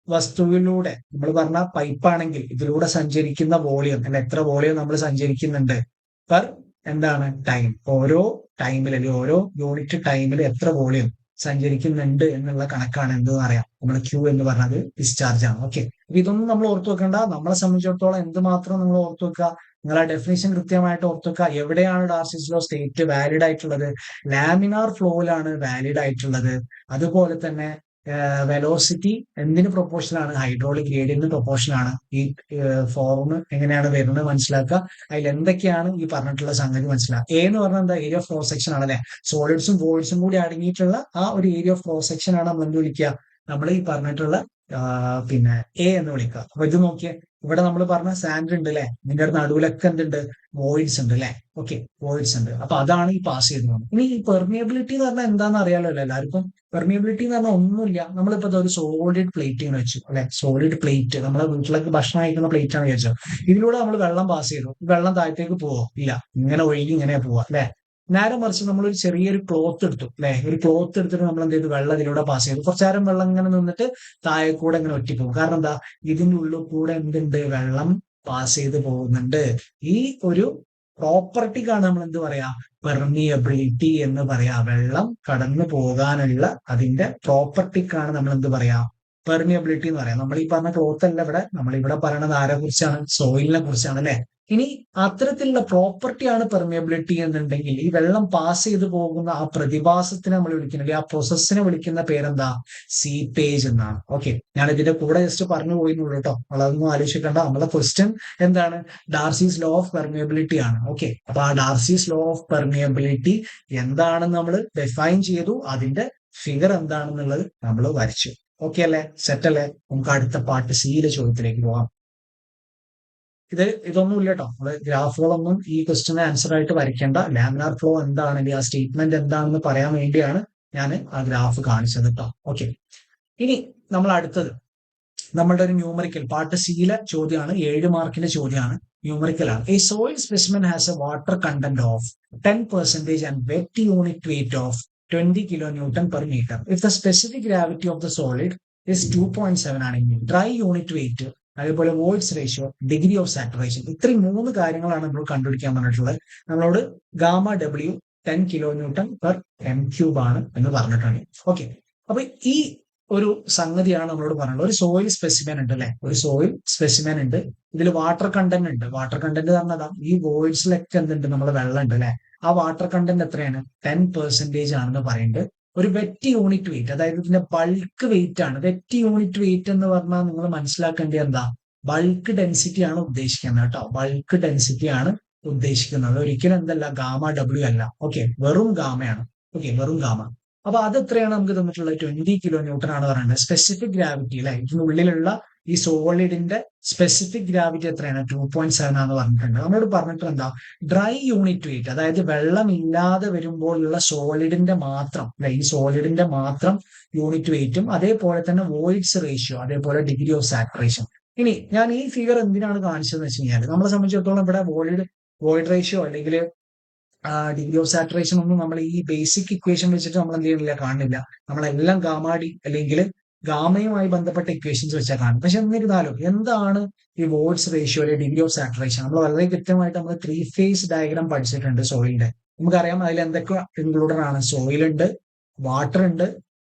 വസ്തുവിലൂടെ നമ്മൾ പറഞ്ഞ പൈപ്പാണെങ്കിൽ ഇതിലൂടെ സഞ്ചരിക്കുന്ന വോളിയം അല്ലെ, എത്ര വോളിയം നമ്മൾ സഞ്ചരിക്കുന്നുണ്ട് പെർ എന്താണ് ടൈം, ഓരോ ടൈമിൽ അല്ലെങ്കിൽ ഓരോ യൂണിറ്റ് ടൈമിൽ എത്ര വോളിയം സഞ്ചരിക്കുന്നുണ്ട് എന്നുള്ള കണക്കാണ് എന്ത് പറയാം, നമ്മൾ ക്യൂ എന്ന് പറഞ്ഞത് ഡിസ്ചാർജ് ആണ്. ഓക്കെ, അപ്പൊ ഇതൊന്നും നമ്മൾ ഓർത്തു വെക്കേണ്ട. നമ്മളെ സംബന്ധിച്ചിടത്തോളം എന്തുമാത്രം നമ്മൾ ഓർത്തു വെക്കുക, നിങ്ങൾ ആ ഡെഫിനേഷൻ കൃത്യമായിട്ട് ഓർത്തു വെക്കുക. എവിടെയാണ് ഡാർസിസ് ലോ സ്റ്റേറ്റ് വാലിഡ് ആയിട്ടുള്ളത്, ലാമിനാർ ഫ്ലോയിലാണ് വാലിഡ് ആയിട്ടുള്ളത്. അതുപോലെ തന്നെ വെലോസിറ്റി എന്തിന് പ്രൊപ്പോർഷൻ ആണ്, ഹൈഡ്രോളിക് ഗ്രേഡിയന്റിന് പ്രൊപ്പോർഷൻ ആണ്. ഈ ഫോം എങ്ങനെയാണ് വരുന്നത് മനസ്സിലാക്കുക. അതിൽ എന്തൊക്കെയാണ് ഈ പറഞ്ഞിട്ടുള്ള സംഗതി മനസ്സിലാക്കുക. എ എന്ന് പറഞ്ഞാൽ എന്താ, ഏരിയ ഓഫ് ക്രോസ് സെക്ഷൻ ആണ് അല്ലെ. സോളിഡ്സും വോയിഡ്സും കൂടി അടങ്ങിയിട്ടുള്ള ആ ഒരു ഏരിയ ഓഫ് ക്രോസ് സെക്ഷൻ ആണ് നമ്മൾ എന്ത് വിളിക്കുക, നമ്മൾ ഈ പറഞ്ഞിട്ടുള്ള പിന്നെ എ എന്ന് വിളിക്കുക. അപ്പൊ ഇത് നോക്കിയേ, ഇവിടെ നമ്മൾ പറഞ്ഞ സാൻഡ് ഉണ്ട് അല്ലെ, ഇതിന്റെ നടുവിലൊക്കെ എന്തുണ്ട്, വോയിഡ്സ് ഉണ്ട് അല്ലെ. ഓക്കെ, വോയിഡ്സ് ഉണ്ട്. അപ്പൊ അതാണ് ഈ പാസ് ചെയ്തത്. ഇനി ഈ പെർമിയബിലിറ്റി എന്ന് പറഞ്ഞാൽ എന്താണെന്ന് അറിയാലോ അല്ലെ എല്ലാവർക്കും. പെർമിയബിലിറ്റി എന്ന് പറഞ്ഞാൽ ഒന്നുമില്ല, നമ്മളിപ്പോ ഒരു സോളിഡ് പ്ലേറ്റിംഗ് വെച്ചു അല്ലെ, സോളിഡ് പ്ലേറ്റ്, നമ്മളെ വീട്ടിലേക്ക് ഭക്ഷണം കഴിക്കുന്ന പ്ലേറ്റ് ആണ് വിചാരിച്ചത്. ഇതിലൂടെ നമ്മൾ വെള്ളം പാസ് ചെയ്തു, വെള്ളം താഴത്തേക്ക് പോവോ, ഇല്ല, ഇങ്ങനെ ഒഴുകി ഇങ്ങനെ പോവാ അല്ലെ. നേരെ മറിച്ച് നമ്മളൊരു ചെറിയൊരു ക്ലോത്ത് എടുത്തു അല്ലെ, ഒരു ക്ലോത്ത് എടുത്തിട്ട് നമ്മൾ എന്ത് ചെയ്തു, വെള്ളം ഇതിലൂടെ പാസ് ചെയ്തു. കുറച്ചേരം വെള്ളം ഇങ്ങനെ നിന്നിട്ട് താഴെ കൂടെ ഇങ്ങനെ ഒറ്റിപ്പോകും. കാരണം എന്താ, ഇതിന്റെ ഉള്ളിൽ കൂടെ എന്തുണ്ട്, വെള്ളം പാസ് ചെയ്ത് പോകുന്നുണ്ട്. ഈ ഒരു പ്രോപ്പർട്ടിക്കാണ് നമ്മൾ എന്ത് പറയാ, പെർമിയബിലിറ്റി എന്ന് പറയാ. വെള്ളം കടന്നു പോകാനുള്ള അതിന്റെ പ്രോപ്പർട്ടിക്കാണ് നമ്മൾ എന്ത് പറയാ, പെർമിയബിലിറ്റി എന്ന് പറയാം. നമ്മൾ ഈ പറഞ്ഞ ക്ലോത്ത് അല്ല ഇവിടെ, നമ്മളിവിടെ പറയണത് ആരെ കുറിച്ചാണ്, സോയിലിനെ കുറിച്ചാണ് അല്ലെ. ഇനി അത്തരത്തിലുള്ള പ്രോപ്പർട്ടിയാണ് പെർമിയബിലിറ്റി എന്നുണ്ടെങ്കിൽ ഈ വെള്ളം പാസ് ചെയ്ത് പോകുന്ന ആ പ്രതിഭാസത്തിനെ നമ്മൾ വിളിക്കുന്നത്, ആ പ്രോസസ്സിനെ വിളിക്കുന്ന പേരെന്താ, സീപ്പേജ് എന്നാണ്. ഓക്കെ, ഞാൻ ഇതിന്റെ കൂടെ ജസ്റ്റ് പറഞ്ഞു പോയിന്നുള്ളൂ കേട്ടോ, അതൊന്നും ആലോചിക്കേണ്ട. നമ്മളെ ക്വസ്റ്റ്യൻ എന്താണ്, ഡാർസീസ് ലോ ഓഫ് പെർമിയബിലിറ്റി ആണ്. ഓക്കെ, അപ്പൊ ആ ഡാർസീസ് ലോ ഓഫ് പെർമിയബിലിറ്റി എന്താണെന്ന് നമ്മൾ ഡിഫൈൻ ചെയ്തു, അതിന്റെ ഫിഗർ എന്താണെന്നുള്ളത് നമ്മൾ വരച്ചു. ഓക്കെ അല്ലെ, സെറ്റ് അല്ലേ. നമുക്ക് അടുത്ത പാർട്ട് സിയിലെ ചോദ്യത്തിലേക്ക് പോവാം. ഇതൊന്നും ഇല്ല കേട്ടോ, നമ്മള് ഗ്രാഫുകളൊന്നും ഈ ക്വസ്റ്റിന് ആൻസർ ആയിട്ട് വരയ്ക്കേണ്ട. ലാമിനാർ ഫ്ലോ എന്താണെങ്കിൽ ആ സ്റ്റേറ്റ്മെന്റ് എന്താണെന്ന് പറയാൻ വേണ്ടിയാണ് ഞാൻ ആ ഗ്രാഫ് കാണിച്ചത് കേട്ടോ. ഓക്കെ, ഇനി നമ്മൾ അടുത്തത് നമ്മളുടെ ഒരു ന്യൂമറിക്കൽ പാർട്ട് സിയിലെ ചോദ്യമാണ്, 7 മാർക്കിന്റെ ചോദ്യമാണ്, ന്യൂമറിക്കൽ ആണ്. A soil specimen has a water content of 10% and wet unit weight of 20 kilonewton per meter. If the specific gravity of the solid is 2.7 ആണെങ്കിൽ ഡ്രൈ യൂണിറ്റ് വെയിറ്റ്, അതേപോലെ voids ratio, degree of saturation, ഇത്രയും 3 കാര്യങ്ങളാണ് നമ്മൾ കണ്ടുപിടിക്കാൻ പറഞ്ഞിട്ടുള്ളത്. നമ്മളോട് gamma W 10 kilonewton per m³ ആണ് എന്ന് പറഞ്ഞിട്ടുണ്ട്. ഓക്കെ, അപ്പൊ ഈ ഒരു സംഗതിയാണ് നമ്മളോട് പറഞ്ഞത്. ഒരു സോയിൽ സ്പെസിമെൻ ഉണ്ട് അല്ലെ, ഒരു സോയിൽ സ്പെസിമെൻ ഉണ്ട്, ഇതിൽ വാട്ടർ കണ്ടന്റ് ഉണ്ട്. വാട്ടർ കണ്ടന്റ് പറഞ്ഞതാ ഈ വോയിഡ്സിലൊക്കെ എന്തുണ്ട്, നമ്മൾ വെള്ളം ഉണ്ട് അല്ലെ. ആ വാട്ടർ കണ്ടന്റ് എത്രയാണ്, 10% ആണെന്ന് പറയുന്നുണ്ട്. ഒരു വെറ്റ് യൂണിറ്റ് വെയിറ്റ്, അതായത് ഇതിന്റെ ബൾക്ക് വെയിറ്റ് ആണ്. വെറ്റ് യൂണിറ്റ് വെയിറ്റ് എന്ന് പറഞ്ഞാൽ നിങ്ങൾ മനസ്സിലാക്കേണ്ടത് എന്താ, ബൾക്ക് ഡെൻസിറ്റി ആണ് ഉദ്ദേശിക്കുന്നത് കേട്ടോ. ബൾക്ക് ഡെൻസിറ്റി ആണ് ഉദ്ദേശിക്കുന്നത്, ഒരിക്കലും എന്തല്ല ഗാമ ഡബ്ല്യു അല്ല. ഓക്കെ, വെറും ഗാമയാണ്. ഓക്കെ, വെറും ഗാമ. അപ്പൊ അത് എത്രയാണ് നമുക്ക് തന്നിട്ടുള്ളത്, 20 kilonewton ആണ് പറയുന്നത്. സ്പെസിഫിക് ഗ്രാവിറ്റി അല്ലെ, ഇതിനുള്ളിലുള്ള ഈ സോളിഡിന്റെ സ്പെസിഫിക് ഗ്രാവിറ്റി എത്രയാണ് 2.7 ആണെന്ന് പറഞ്ഞിട്ടുണ്ട്. നമ്മളോട് പറഞ്ഞിട്ട് എന്താ, ഡ്രൈ യൂണിറ്റ് വെയിറ്റ്, അതായത് വെള്ളമില്ലാതെ വരുമ്പോഴുള്ള സോളിഡിന്റെ മാത്രം അല്ലെ, ഈ സോളിഡിന്റെ മാത്രം യൂണിറ്റ് വെയിറ്റും അതേപോലെ തന്നെ വോയിഡ്സ് റേഷ്യോ, അതേപോലെ ഡിഗ്രി ഓഫ് സാച്ചുറേഷൻ. ഇനി ഞാൻ ഈ ഫിഗർ എന്തിനാണ് കാണിച്ചതെന്ന് വെച്ച് കഴിഞ്ഞാൽ, നമ്മളെ സംബന്ധിച്ചിടത്തോളം ഇവിടെ വോയിഡ് റേഷ്യോ അല്ലെങ്കിൽ ഡിഗ്രി ഓഫ് സാച്ചുറേഷൻ ഒന്നും നമ്മൾ ഈ ബേസിക് ഇക്വേഷൻ വെച്ചിട്ട് നമ്മൾ എന്ത് ചെയ്യുന്നില്ല, കാണുന്നില്ല. നമ്മളെല്ലാം ഗാമാഡി അല്ലെങ്കിൽ ഗാമയുമായി ബന്ധപ്പെട്ട ഇക്വേഷൻസ് വെച്ചാൽ കാണും. പക്ഷെ എന്നിരുന്നാലും എന്താണ് ഈ വോയിഡ്സ് റേഷ്യോ അല്ലെങ്കിൽ ഡിഗ്രി ഓഫ് സാച്ചുറേഷൻ, നമ്മൾ വളരെ കൃത്യമായിട്ട് നമ്മൾ 3 ഫേസ് ഡയഗ്രാം പഠിച്ചിട്ടുണ്ട് സോയിലിന്റെ. നമുക്കറിയാം അതിൽ എന്തൊക്കെ ഇൻക്ലൂഡഡ് ആണ്. സോയിൽ ഉണ്ട്, വാട്ടർ ഉണ്ട്,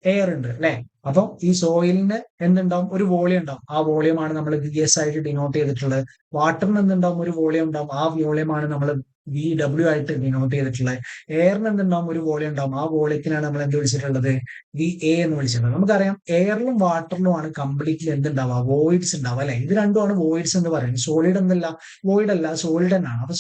എയർ ഉണ്ട് അല്ലെ. അപ്പം ഈ സോയിലിന് എന്തുണ്ടാവും, ഒരു വോളിയം ഉണ്ടാവും. ആ വോളിയമാണ് നമ്മൾ VS ആയിട്ട് ഡിനോട്ട് ചെയ്തിട്ടുള്ളത്. വാട്ടറിന് എന്തുണ്ടാവും, ഒരു വോളിയം ഉണ്ടാവും. ആ വോളിയമാണ് നമ്മൾ VW ആയിട്ട് ഡിനോട്ട് ചെയ്തിട്ടുള്ളത്. എയറിന് എന്തുണ്ടാവും, ഒരു വോളിയം ഉണ്ടാവും. ആ വോളിയത്തിനാണ് നമ്മൾ എന്ത് വിളിച്ചിട്ടുള്ളത്, VA എന്ന് വിളിച്ചിട്ടുള്ളത്. നമുക്കറിയാം എയറിലും വാട്ടറിലും ആണ് കംപ്ലീറ്റ്ലി എന്തുണ്ടാവുക, വോയിഡ്സ് ഉണ്ടാവുക അല്ലെ. ഇത് രണ്ടുമാണ് വോയിഡ്സ് എന്ന് പറയുന്നത്. സോളിഡ് എന്നല്ല, വോയിഡ് അല്ല, സോളിഡ് തന്നെയാണ്. അപ്പൊ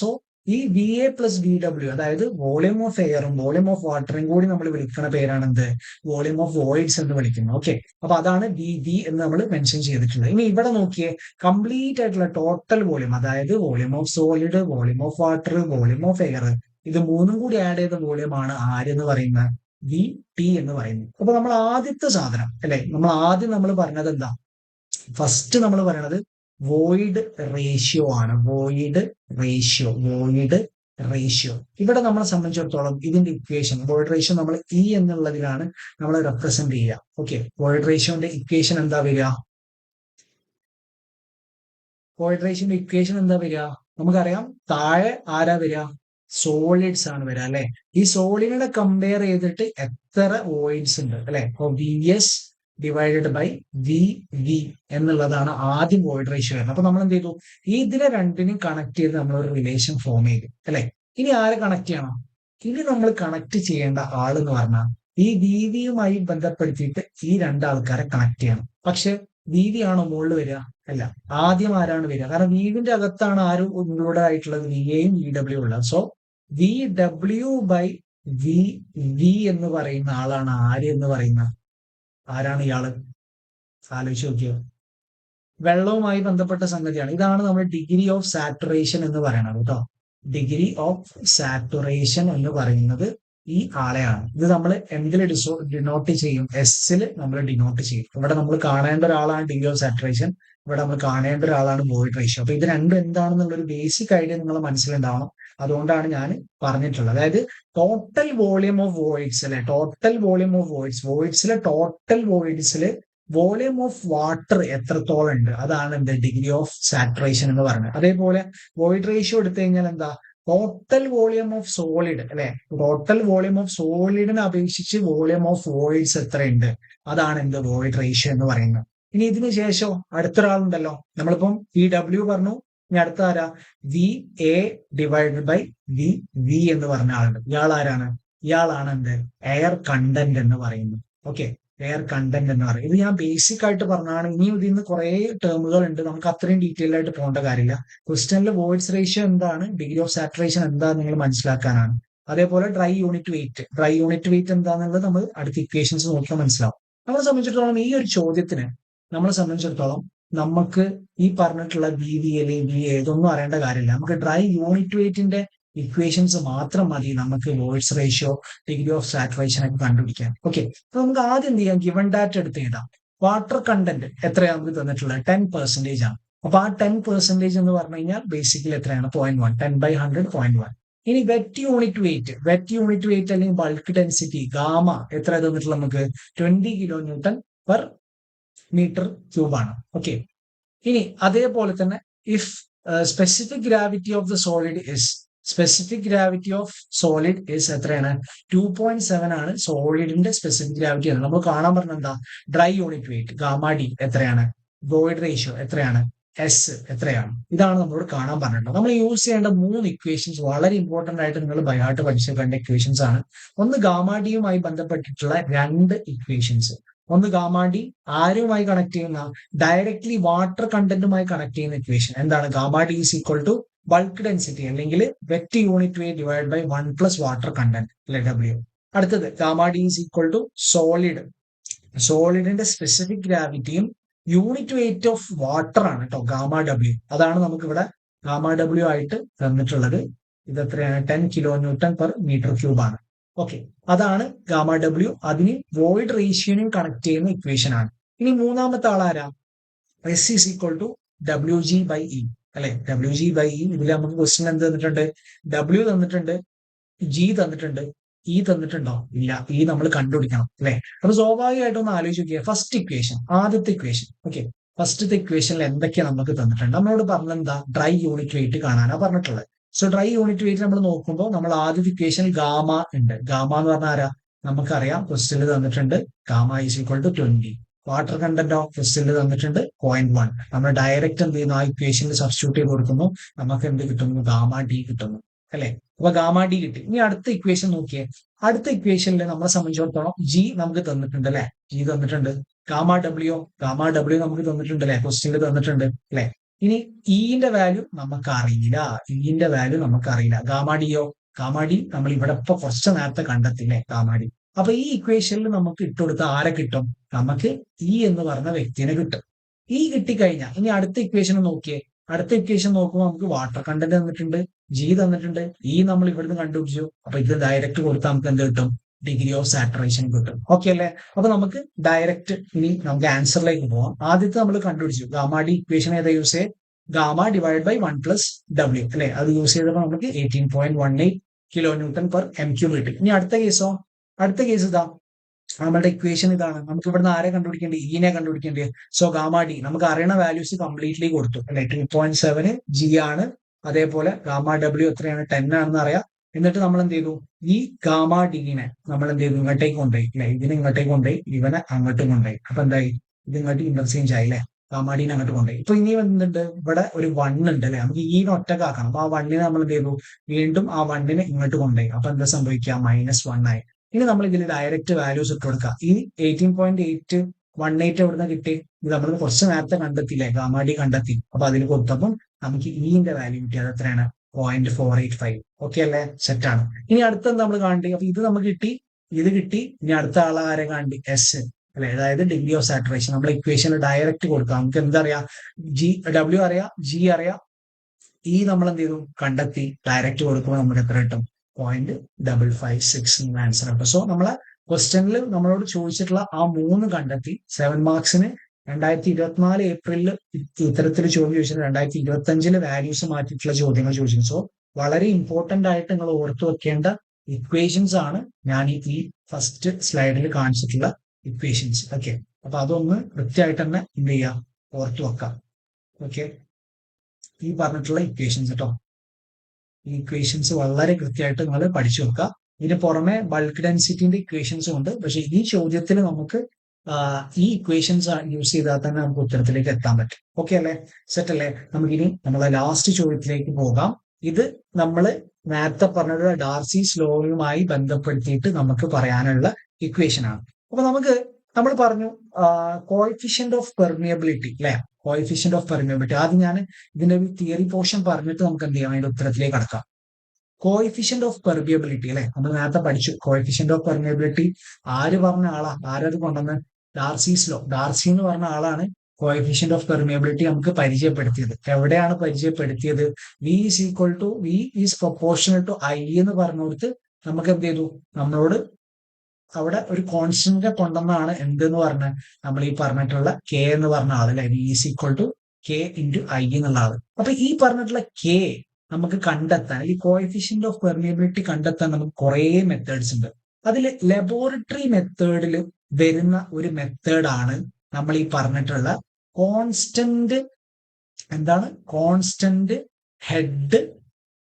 VA പ്ലസ് VW, അതായത് വോളിയം ഓഫ് എയറും വോളിയം ഓഫ് വാട്ടറും കൂടി നമ്മൾ വിളിക്കുന്ന പേരാണ് എന്ത്, വോളിയം ഓഫ് വോയിഡ്സ് എന്ന് വിളിക്കുന്നത്. ഓക്കെ, അപ്പൊ അതാണ് VV എന്ന് നമ്മൾ മെൻഷൻ ചെയ്തിട്ടുള്ളത്. ഇനി ഇവിടെ നോക്കിയേ, കംപ്ലീറ്റ് ആയിട്ടുള്ള ടോട്ടൽ വോളിയം, അതായത് volume of solid, volume of water, volume of air, ഇത് മൂന്നും കൂടി ആഡ് ചെയ്ത വോളിയമാണ് ആരെന്ന് പറയുന്നത്, VT എന്ന് പറയുന്നത്. അപ്പൊ നമ്മൾ ആദ്യത്തെ സാധനം അല്ലെ, നമ്മൾ പറഞ്ഞത് എന്താ, ഫസ്റ്റ് നമ്മൾ പറയണത് വോയിഡ് റേഷ്യോ ആണ്. വോയിഡ് റേഷ്യോ ഇവിടെ നമ്മളെ സംബന്ധിച്ചിടത്തോളം ഇതിന്റെ ഇക്വേഷൻ, വോയിഡ് റേഷ്യോ നമ്മൾ എന്നുള്ളതിലാണ് നമ്മൾ റെപ്രസെന്റ് ചെയ്യുക. ഓക്കെ, വോയിഡ് റേഷ്യോന്റെ ഇക്വേഷൻ എന്താ വരിക, നമുക്കറിയാം താഴെ ആരാ വരിക, സോളിഡ്സ് ആണ് വരിക അല്ലെ. ഈ സോളിഡിനെ കമ്പയർ ചെയ്തിട്ട് എത്ര വോയിഡ്സ് ഉണ്ട് അല്ലെ. അപ്പൊ VS ഡിവൈഡഡ് ബൈ VV എന്നുള്ളതാണ് ആദ്യം വോയിഡ് റേഷ്യോ വരുന്നത്. അപ്പൊ നമ്മൾ എന്ത് ചെയ്തു, ഇതിനെ രണ്ടിനും കണക്ട് ചെയ്ത് നമ്മൾ ഒരു റിലേഷൻ ഫോം ചെയ്തു അല്ലെ. ഇനി ആരെ കണക്ട് ചെയ്യണം, ഇനി നമ്മൾ കണക്ട് ചെയ്യേണ്ട ആൾ എന്ന് പറഞ്ഞാൽ ഈ VVയുമായി ബന്ധപ്പെടുത്തിയിട്ട് ഈ രണ്ടാൾക്കാരെ കണക്ട് ചെയ്യണം. പക്ഷെ VV ആണോ മുകളിൽ വരിക, അല്ല, ആദ്യം ആരാണ് വരിക, കാരണം VVന്റെ അകത്താണ് ആരും ഇൻക്ലൂഡഡ് ആയിട്ടുള്ളത്, VAയും VW ഉള്ളത്. സോ VW ബൈ VV എന്ന് പറയുന്ന ആളാണ് ആര് എന്ന് പറയുന്ന, ആരാണ് ഇയാള്, ആലോചിച്ച് നോക്കിയോ. വെള്ളവുമായി ബന്ധപ്പെട്ട സംഗതിയാണ്. ഇതാണ് നമ്മൾ ഡിഗ്രി ഓഫ് സാച്ചുറേഷൻ എന്ന് പറയുന്നത് കേട്ടോ. ഡിഗ്രി ഓഫ് സാച്ചുറേഷൻ എന്ന് പറയുന്നത് ഈ ആളെയാണ്. ഇത് നമ്മൾ എന്തിൽ ഡിനോട്ട് ചെയ്യും, എസ്സിൽ നമ്മൾ ഡിനോട്ട് ചെയ്യും. ഇവിടെ നമ്മൾ കാണേണ്ട ഒരാളാണ് ഡിഗ്രി ഓഫ് സാച്ചുറേഷൻ, ഇവിടെ നമ്മൾ കാണേണ്ട ഒരാളാണ് വോയിഡ് റേഷ്യോ. അപ്പൊ ഇത് രണ്ടും എന്താണെന്നുള്ള ഒരു ബേസിക് ഐഡിയ നിങ്ങൾ മനസ്സിലുണ്ടാവണം. അതുകൊണ്ടാണ് ഞാൻ പറഞ്ഞിട്ടുള്ളത്. അതായത് ടോട്ടൽ വോളിയം ഓഫ് വോയിഡ്സ് അല്ലെ, ടോട്ടൽ വോളിയം ഓഫ് വോയിഡ്സിലെ ടോട്ടൽ വോയിഡ്സിൽ വോളിയം ഓഫ് വാട്ടർ എത്രത്തോളം ഉണ്ട്, അതാണ് എന്ത്, ഡിഗ്രി ഓഫ് സാച്ചുറേഷൻ എന്ന് പറയുന്നത്. അതേപോലെ വോയിഡ് റേഷ്യോ എടുത്തു കഴിഞ്ഞാൽ എന്താ, ടോട്ടൽ വോളിയം ഓഫ് സോളിഡ് അല്ലെ, ടോട്ടൽ വോളിയം ഓഫ് സോളിഡിനെ അപേക്ഷിച്ച് വോളിയം ഓഫ് വോയിഡ്സ് എത്രയുണ്ട്, അതാണ് എന്ത്, വോയിഡ് റേഷ്യോ എന്ന് പറയുന്നത്. ഇനി ഇതിന് ശേഷം അടുത്തൊരാളുണ്ടല്ലോ, നമ്മളിപ്പം VW പറഞ്ഞു, ഇനി അടുത്ത ആരാ, VA ഡിവൈഡഡ് ബൈ VV എന്ന് പറഞ്ഞ ആളുണ്ട്. ഇയാളാണ് എന്ത്, എയർ കണ്ടന്റ് എന്ന് പറയുന്നത്. ഓക്കെ, എയർ കണ്ടന്റ് എന്ന് പറയും. ഇത് ഞാൻ ബേസിക് ആയിട്ട് പറഞ്ഞാണ്. ഇനിയും ഇതിൽ നിന്ന് കുറെ ടേമുകൾ ഉണ്ട്, നമുക്ക് അത്രയും ഡീറ്റെയിൽ ആയിട്ട് പോകേണ്ട കാര്യമില്ല. ക്വസ്റ്റനിൽ വോയിഡ്സ് റേഷ്യോ എന്താണ്, ഡിഗ്രി ഓഫ് സാച്ചുറേഷൻ എന്താന്ന് നിങ്ങൾ മനസ്സിലാക്കാനാണ്. അതേപോലെ ഡ്രൈ യൂണിറ്റ് വെയിറ്റ് എന്താണെന്നുള്ളത് നമ്മൾ അടുത്ത ഇക്വേഷൻസ് നോക്കിയാൽ മനസ്സിലാവും. നമ്മളെ സംബന്ധിച്ചിടത്തോളം ഈ ഒരു ചോദ്യത്തിന് നമുക്ക് ഈ പറഞ്ഞിട്ടുള്ള VV അല്ലെങ്കിൽ VA ഇതൊന്നും അറിയേണ്ട കാര്യമില്ല. നമുക്ക് ഡ്രൈ യൂണിറ്റ് വെയിറ്റിന്റെ ഇക്വേഷൻസ് മാത്രം മതി നമുക്ക് voids ratio, degree of saturation ഒക്കെ കണ്ടുപിടിക്കാൻ. ഓക്കെ, അപ്പൊ നമുക്ക് ആദ്യം എന്ത് ചെയ്യാം, ഗിവൺ ഡാറ്റ എടുത്ത് എഴുതാം. വാട്ടർ കണ്ടന്റ് എത്രയാണ് നമുക്ക് തന്നിട്ടുള്ളത്, 10% ആണ്. അപ്പൊ ആ 10% എന്ന് പറഞ്ഞു കഴിഞ്ഞാൽ ബേസിക്കലി എത്രയാണ്, 0.1, 10/100 0.1. ഇനി വെറ്റ് യൂണിറ്റ് വെയിറ്റ് അല്ലെങ്കിൽ ബൾക്ക് ഡെൻസിറ്റി ഗാമ എത്ര തന്നിട്ടുള്ള നമുക്ക് 20 kN per മീറ്റർ ക്യൂബ് ആണ്. ഓക്കെ, ഇനി അതേപോലെ തന്നെ if specific gravity of solid is എത്രയാണ്, 2.7 ആണ് സോളിഡിന്റെ സ്പെസിഫിക് ഗ്രാവിറ്റി. നമ്മൾ കാണാൻ പറഞ്ഞ എന്താ, dry unit weight gamma D എത്രയാണ്, വോയിഡ് റേഷ്യോ എത്രയാണ്, എസ് എത്രയാണ്, ഇതാണ് നമ്മളോട് കാണാൻ പറഞ്ഞിട്ടുള്ളത്. നമ്മൾ യൂസ് ചെയ്യേണ്ട 3 ഇക്വേഷൻസ് വളരെ ഇമ്പോർട്ടന്റ് ആയിട്ട് നിങ്ങൾ ബൈഹാർട്ട് പഠിച്ചിട്ടുണ്ട് ഇക്വേഷൻസ് ആണ്. ഒന്ന് ഗാമ ഡിയുമായി ബന്ധപ്പെട്ടിട്ടുള്ള 2 ഇക്വേഷൻസ്. ഒന്ന് ഗാമ ഡി ആരുമായി കണക്ട് ചെയ്യുന്ന, ഡയറക്ട്ലി വാട്ടർ കണ്ടന്റുമായി കണക്ട് ചെയ്യുന്ന ഇക്വേഷൻ എന്താണ്, gamma D is equal to bulk density അല്ലെങ്കിൽ wet unit weight divide by 1 plus water content അല്ലെ, W. അടുത്തത് gamma D is equal to സോളിഡിന്റെ സ്പെസിഫിക് ഗ്രാവിറ്റിയും യൂണിറ്റ് വെയിറ്റ് ഓഫ് വാട്ടർ ആണ് കേട്ടോ ഗാമ ഡബ്ല്യു. അതാണ് നമുക്ക് ഇവിടെ ഗാമ ഡബ്ല്യു ആയിട്ട് തന്നിട്ടുള്ളത്. ഇത് എത്രയാണ്? 10 kN/m³ ആണ്. ഓക്കെ, അതാണ് ഗാമ ഡബ്ല്യു. അതിന് വോയിഡ് റേഷ്യോനും കണക്ട് ചെയ്യുന്ന ഇക്വേഷൻ ആണ്. ഇനി മൂന്നാമത്തെ ആളാരാ? S is equal to WG/E അല്ലെ? WG/E. ഇതിൽ നമുക്ക് ക്വസ്റ്റ്യൻ എന്ത് തന്നിട്ടുണ്ട്? W തന്നിട്ടുണ്ട്, G തന്നിട്ടുണ്ട്, E തന്നിട്ടുണ്ടോ? ഇല്ല. E നമ്മൾ കണ്ടുപിടിക്കണം അല്ലെ? അപ്പൊ സ്വാഭാവികമായിട്ടും ഒന്ന് ആലോചിച്ച് നോക്കിയാൽ ഫസ്റ്റ് ഇക്വേഷൻ, ആദ്യത്തെ ഇക്വേഷൻ. ഓക്കെ, ഫസ്റ്റത്തെ ഇക്വേഷനിൽ എന്തൊക്കെയാണ് നമുക്ക് തന്നിട്ടുണ്ട്? നമ്മളോട് പറഞ്ഞെന്താ? ഡ്രൈ യൂണിറ്റ് വെയിറ്റ് കാണാനാ പറഞ്ഞിട്ടുള്ളത്. സോ ഡ്രൈ യൂണിറ്റ് വെയിറ്റ് നമ്മൾ നോക്കുമ്പോൾ നമ്മൾ ആദ്യത്തെ ഇക്വേഷനിൽ ഗാമ ഉണ്ട്. ഗാമ എന്ന് പറഞ്ഞാൽ ആരാ? നമുക്കറിയാം, ക്വസ്റ്റ്യനിൽ തന്നിട്ടുണ്ട് gamma is equal to 20. Water content of ക്വസ്റ്റ്യനിൽ തന്നിട്ടുണ്ട് 0.1. നമ്മൾ ഡയറക്റ്റ് എന്ത് ചെയ്യുന്നു? ആ ഇക്വേഷനിൽ സബ്സ്റ്റിറ്റ്യൂട്ട് ചെയ്ത് കൊടുക്കുന്നു. നമുക്ക് എന്ത് കിട്ടുന്നു? ഗാമ ഡി കിട്ടുന്നു അല്ലെ? അപ്പൊ ഗാമ ഡി കിട്ടി. ഇനി അടുത്ത ഇക്വേഷൻ നോക്കിയേ. അടുത്ത ഇക്വേഷനിൽ നമ്മളെ സംബന്ധിച്ചിടത്തോളം ജി നമുക്ക് തന്നിട്ടുണ്ട് അല്ലെ? ജി തന്നിട്ടുണ്ട്. ഗാമ ഡബ്ല്യു നമുക്ക് തന്നിട്ടുണ്ട് അല്ലെ? ക്വസ്റ്റ്യനിൽ തന്നിട്ടുണ്ട് അല്ലെ? ഇനി ഇന്റെ വാല്യൂ നമുക്ക് അറിയില്ല. ഇന്റെ വാല്യൂ നമുക്ക് അറിയില്ല. ഗാമ ഡി നമ്മൾ ഇവിടെ ഇപ്പൊ കുറച്ച് നേരത്തെ കണ്ടെത്തില്ലേ? Gamma D. അപ്പൊ ഈ ഇക്വേഷനിൽ നമുക്ക് ഇട്ടുകൊടുത്ത ആരെ കിട്ടും? നമുക്ക് ഇ എന്ന് പറഞ്ഞ വ്യക്തിനെ കിട്ടും. ഇ കിട്ടിക്കഴിഞ്ഞാൽ ഇനി അടുത്ത ഇക്വേഷൻ നോക്കിയേ. അടുത്ത ഇക്വേഷൻ നോക്കുമ്പോൾ നമുക്ക് വാട്ടർ കണ്ടന്റ് തന്നിട്ടുണ്ട്, ജി തന്നിട്ടുണ്ട്, ഇ നമ്മൾ ഇവിടുന്ന് കണ്ടുപിടിച്ചു. അപ്പൊ ഇത് ഡയറക്റ്റ് കൊടുത്താൽ നമുക്ക് എന്ത് കിട്ടും? ഡിഗ്രി ഓഫ് സാച്ചുറേഷൻ കിട്ടും. ഓക്കെ അല്ലേ? അപ്പൊ നമുക്ക് ഡയറക്റ്റ് ഇനി നമുക്ക് ആൻസറിലേക്ക് പോവാം. ആദ്യത്തെ നമ്മൾ കണ്ടുപിടിച്ചു ഗാമ ഡി ഇക്വേഷൻ ഏതാ യൂസ് ചെയ്ത്? ഗാമ ഡിവൈഡ് ബൈ 1+W അല്ലെ? അത് യൂസ് ചെയ്തപ്പോൾ നമുക്ക് 18.18 kN/m³ കിട്ടി. ഇനി അടുത്ത കേസോ? അടുത്ത കേസ് ഇതാ, നമ്മുടെ ഇക്വേഷൻ ഇതാണ്. നമുക്ക് ഇവിടുന്ന് ആരെ കണ്ടുപിടിക്കേണ്ടത്? ഇനെ കണ്ടുപിടിക്കേണ്ടത്. സോ ഗാമ ഡി നമുക്ക് അറിയണ വാല്യൂസ് കംപ്ലീറ്റ്ലി കൊടുത്തു അല്ലെ? 2.7 ജി ആണ്. അതേപോലെ ഗാമ ഡബ്ല്യു എത്രയാണ്? 10 ആണെന്ന് അറിയാം. എന്നിട്ട് നമ്മൾ എന്ത് ചെയ്തു? ഈ ഗാമ ഡിനെ നമ്മൾ എന്ത് ചെയ്തു? ഇങ്ങോട്ടേക്ക് കൊണ്ടുപോയി അല്ലെ? ഇതിനെ ഇങ്ങോട്ടേക്ക് കൊണ്ടുപോയി, ഇവനെ അങ്ങോട്ടും കൊണ്ടുപോയി. അപ്പൊ എന്തായി? ഇത് ഇങ്ങോട്ട് ഇന്റർചേഞ്ച് ആയി അല്ലെ? ഗാമ ഡീനെ അങ്ങോട്ട് കൊണ്ടുപോയി. ഇപ്പൊ ഇനി എന്തുണ്ട്? ഇവിടെ ഒരു 1 ഉണ്ട് അല്ലെ? നമുക്ക് ഈനെ ഒറ്റക്കാക്കണം. അപ്പൊ ആ 1നെ നമ്മൾ എന്ത് ചെയ്തു? വീണ്ടും ആ 1നെ ഇങ്ങോട്ട് കൊണ്ടുപോയി. അപ്പൊ എന്താ സംഭവിക്കുക? -1 ആയി. ഇനി നമ്മൾ ഇതിൽ ഡയറക്റ്റ് വാല്യൂസ് ഇട്ട് കൊടുക്കുക. ഈ 18.818 എവിടുന്ന് കിട്ടി? ഇത് നമ്മൾ കുറച്ച് നേരത്തെ കണ്ടെത്തിയില്ലേ? ഗാമ ഡി കണ്ടെത്തി. അപ്പൊ അതിൽ കൊടുത്തപ്പം നമുക്ക് ഇന്റെ വാല്യൂ കിട്ടി. അത് എത്രയാണ്? 0.485. ഓക്കെ അല്ലേ? സെറ്റ് ആണ്. ഇനി അടുത്ത നമ്മൾ കാണേണ്ടത്, അപ്പൊ ഇത് നമുക്ക് കിട്ടി, ഇത് കിട്ടി. ഇനി അടുത്ത ആളെ ആരെ കാണേണ്ടി? എസ് അല്ലെ? അതായത് ഡിഗ്രി ഓഫ് സാച്ചുറേഷൻ. നമ്മൾ ഇക്വേഷനിൽ ഡയറക്റ്റ് കൊടുക്കാം. നമുക്ക് എന്തറിയാം? ഡബ്ല്യു അറിയാം, ജി അറിയാം, ഇ നമ്മൾ എന്ത് ചെയ്തു? കണ്ടെത്തി. ഡയറക്റ്റ് കൊടുക്കുമ്പോൾ നമുക്ക് എത്ര കിട്ടും? 0.556 ആൻസർ കിട്ടും. സോ നമ്മളെ ക്വസ്റ്റ്യനിൽ നമ്മളോട് ചോദിച്ചിട്ടുള്ള ആ 3 കണ്ടെത്തി. 7 മാർക്സിന് 2024 ഏപ്രിലിൽ ഇത്തരത്തിൽ ചോദ്യം ചോദിച്ചിട്ട് 2025 വാല്യൂസ് മാറ്റിയിട്ടുള്ള ചോദ്യങ്ങൾ ചോദിച്ചു. സോ വളരെ ഇമ്പോർട്ടന്റ് ആയിട്ട് നിങ്ങൾ ഓർത്തു വെക്കേണ്ട ഇക്വേഷൻസ് ആണ് ഞാൻ ഈ ഫസ്റ്റ് സ്ലൈഡിൽ കാണിച്ചിട്ടുള്ള ഇക്വേഷൻസ്. ഓക്കെ, അപ്പൊ അതൊന്ന് കൃത്യമായിട്ട് തന്നെ എന്ത് ചെയ്യാം? ഓർത്തു വെക്കാം. ഓക്കെ, ഈ പറഞ്ഞിട്ടുള്ള ഇക്വേഷൻസ് കേട്ടോ. ഈ ഇക്വേഷൻസ് വളരെ കൃത്യമായിട്ട് നിങ്ങൾ പഠിച്ചു വെക്കുക. ഇതിന് പുറമെ ബൾക്ക് ഡെൻസിറ്റിന്റെ ഇക്വേഷൻസും ഉണ്ട്. പക്ഷെ ഈ ചോദ്യത്തിൽ നമുക്ക് ഈ ഇക്വേഷൻസ് യൂസ് ചെയ്താൽ തന്നെ നമുക്ക് ഉത്തരത്തിലേക്ക് എത്താൻ പറ്റും. ഓക്കെ അല്ലേ? സെറ്റ് അല്ലേ? നമുക്കിനി നമ്മളെ ലാസ്റ്റ് ചോദ്യത്തിലേക്ക് പോകാം. ഇത് നമ്മൾ നേരത്തെ പറഞ്ഞ ഡാർസീസ് ലോയുമായി ബന്ധപ്പെടുത്തിയിട്ട് നമുക്ക് പറയാനുള്ള ഇക്വേഷൻ ആണ്. അപ്പൊ നമ്മൾ പറഞ്ഞു കോഎഫിഷ്യന്റ് ഓഫ് പെർമിയബിലിറ്റി അല്ലെ? Coefficient of permeability. ആദ്യം ഞാൻ ഇതിന്റെ ഒരു തിയറി പോർഷൻ പറഞ്ഞിട്ട് നമുക്ക് എന്ത് ചെയ്യാം? അതിന്റെ ഉത്തരത്തിലേക്ക് കടക്കാം. കോഎഫിഷ്യന്റ് ഓഫ് പെർമിയബിലിറ്റി അല്ലെ? നമ്മൾ നേരത്തെ പഠിച്ചു. കോഎഫിഷ്യന്റ് ഓഫ് പെർമിയബിലിറ്റി ആര് പറഞ്ഞ ആളാ? ആരത് കൊണ്ടുവന്ന്? ഡാർസീസ് ലോ. ഡാർസി എന്ന് പറഞ്ഞ ആളാണ് കോഎഫിഷ്യന്റ് ഓഫ് പെർമിയബിലിറ്റി നമുക്ക് പരിചയപ്പെടുത്തിയത്. എവിടെയാണ് പരിചയപ്പെടുത്തിയത്? V is proportional to I എന്ന് പറഞ്ഞുകൊടുത്ത് നമുക്ക് എന്ത് ചെയ്തു? നമ്മളോട് അവിടെ ഒരു കോൺസ്റ്റന്റിനെ കൊണ്ടെന്നാണ് എന്തെന്ന് പറഞ്ഞ നമ്മൾ ഈ പറഞ്ഞിട്ടുള്ള കെ എന്ന് പറഞ്ഞ ആള് അല്ലെ? V is equal to K into I എന്നുള്ള ആള്. അപ്പൊ ഈ പറഞ്ഞിട്ടുള്ള കെ നമുക്ക് കണ്ടെത്താൻ, ഈ കോഎഫിഷ്യന്റ് ഓഫ് പെർമിയബിലിറ്റി കണ്ടെത്താൻ നമുക്ക് കുറെ മെത്തേഡ്സ് ഉണ്ട്. അതിൽ ലബോറട്ടറി മെത്തേഡിൽ വരുന്ന ഒരു മെത്തേഡാണ് നമ്മൾ ഈ പറഞ്ഞിട്ടുള്ള constant head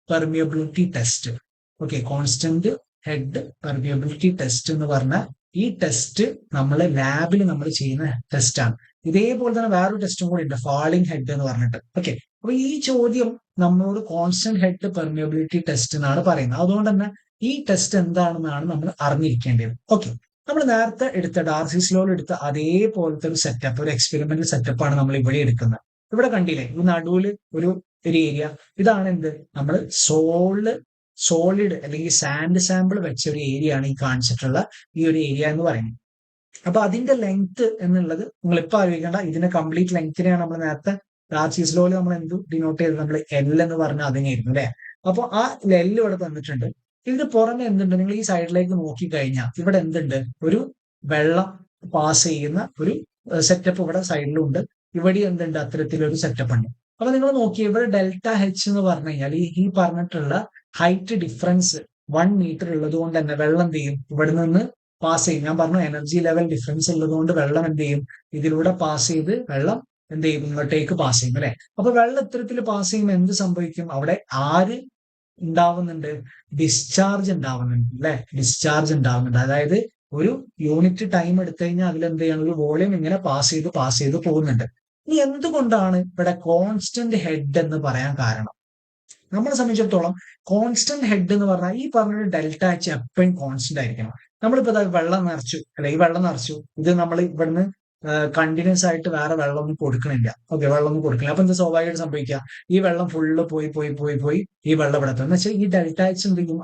permeability test. Okay, constant head permeability test എന്ന് പറഞ്ഞ ഈ ടെസ്റ്റ് നമ്മൾ ലാബിൽ നമ്മൾ ചെയ്യുന്ന ടെസ്റ്റ് ആണ്. ഇതേപോലെ തന്നെ വേറൊരു ടെസ്റ്റും കൂടി ഉണ്ട്, ഫാളിംഗ് ഹെഡ് എന്ന് പറഞ്ഞിട്ട്. ഓക്കെ, അപ്പൊ ഈ ചോദ്യം നമ്മളോട് കോൺസ്റ്റന്റ് ഹെഡ് പെർമിയബിലിറ്റി ടെസ്റ്റ് എന്നാണ് പറയുന്നത്. അതുകൊണ്ട് തന്നെ ഈ ടെസ്റ്റ് എന്താണെന്നാണ് നമ്മൾ അറിഞ്ഞിരിക്കേണ്ടത്. ഓക്കെ, നമ്മൾ നേരത്തെ എടുത്ത ഡാർസീസ് ലോയിൽ എടുത്ത അതേപോലത്തെ ഒരു സെറ്റപ്പ്, ഒരു എക്സ്പെരിമെന്റൽ സെറ്റപ്പാണ് നമ്മൾ ഇവിടെ എടുക്കുന്നത്. ഇവിടെ കണ്ടില്ലേ? ഈ നടുവില് ഒരു ഏരിയ. ഇതാണ് എന്ത്? നമ്മൾ സോളിഡ് അല്ലെങ്കിൽ സാൻഡ് സാമ്പിൾ വെച്ച ഒരു ഏരിയ ആണ് ഈ കാണിച്ചിട്ടുള്ള ഈ ഒരു ഏരിയ എന്ന് പറയുന്നത്. അപ്പൊ അതിന്റെ ലെങ്ത് എന്നുള്ളത് നിങ്ങൾ ഇപ്പൊ ആലോചിക്കേണ്ട, ഇതിന്റെ കംപ്ലീറ്റ് ലെങ്തിനെയാണ് നമ്മൾ നേരത്തെ ചീസ് ലോയിൽ നമ്മൾ എന്ത് ഡിനോട്ട് ചെയ്തത്, നമ്മൾ എൽ എന്ന് പറഞ്ഞാൽ അതിനായിരുന്നു അല്ലെ. അപ്പൊ ആ എൽ ഇവിടെ തന്നിട്ടുണ്ട്. ഇതിന് പുറമെ എന്തുണ്ട്, നിങ്ങൾ ഈ സൈഡിലേക്ക് നോക്കി കഴിഞ്ഞാൽ ഇവിടെ എന്തുണ്ട്, ഒരു വെള്ളം പാസ് ചെയ്യുന്ന ഒരു സെറ്റപ്പ് ഇവിടെ സൈഡിലുണ്ട്. ഇവിടെ എന്തുണ്ട്, അത്തരത്തിലൊരു സെറ്റപ്പ് ഉണ്ട്. അപ്പൊ നിങ്ങൾ നോക്കി ഇവിടെ ഡെൽറ്റ എച്ച് എന്ന് പറഞ്ഞു കഴിഞ്ഞാൽ ഈ പറഞ്ഞിട്ടുള്ള ഹൈറ്റ് ഡിഫറൻസ് 1 മീറ്റർ ഉള്ളത് കൊണ്ട് തന്നെ വെള്ളം എന്ത് ചെയ്യും, ഇവിടെ നിന്ന് പാസ് ചെയ്യും. ഞാൻ പറഞ്ഞു എനർജി ലെവൽ ഡിഫറൻസ് ഉള്ളതുകൊണ്ട് വെള്ളം എന്ത് ചെയ്യും, ഇതിലൂടെ പാസ് ചെയ്ത് വെള്ളം എന്ത് ചെയ്യും, ഇങ്ങോട്ടേക്ക് പാസ് ചെയ്യും അല്ലെ. അപ്പൊ വെള്ളം ഇത്തരത്തിൽ പാസ് ചെയ്യുമ്പോൾ എന്ത് സംഭവിക്കും, അവിടെ ആര് ഉണ്ടാവുന്നുണ്ട്, ഡിസ്ചാർജ് ഉണ്ടാവുന്നുണ്ട് അല്ലെ. ഡിസ്ചാർജ് ഉണ്ടാവുന്നുണ്ട്, അതായത് ഒരു യൂണിറ്റ് ടൈം എടുത്തു കഴിഞ്ഞാൽ അതിൽ എന്ത് ചെയ്യണം, ഒരു വോളിയം ഇങ്ങനെ പാസ് ചെയ്ത് പോകുന്നുണ്ട്. ഇനി എന്തുകൊണ്ടാണ് ഇവിടെ കോൺസ്റ്റന്റ് ഹെഡ് എന്ന് പറയാൻ കാരണം? നമ്മളെ സംബന്ധിച്ചിടത്തോളം കോൺസ്റ്റന്റ് ഹെഡ് എന്ന് പറഞ്ഞാൽ ഈ പറഞ്ഞ ഡെൽറ്റ എച്ച് എപ്പോഴും കോൺസ്റ്റന്റ് ആയിരിക്കണം. നമ്മളിപ്പോ വെള്ളം നിറച്ചു അല്ലെ, ഈ വെള്ളം നിറച്ചു, ഇത് നമ്മൾ ഇവിടുന്ന് കണ്ടിന്യൂസ് ആയിട്ട് വേറെ വെള്ളമൊന്നും കൊടുക്കണില്ല. ഓക്കെ, വെള്ളമൊന്നും കൊടുക്കില്ല. അപ്പൊ എന്താ സ്വാഭാവികമായിട്ട് സംഭവിക്കുക, ഈ വെള്ളം ഫുള്ള് പോയി ഈ വെള്ളം ഇവിടെ എന്ന് വെച്ചാൽ ഈ ഡെൽറ്റ എച്ച് എന്ത് ചെയ്യും,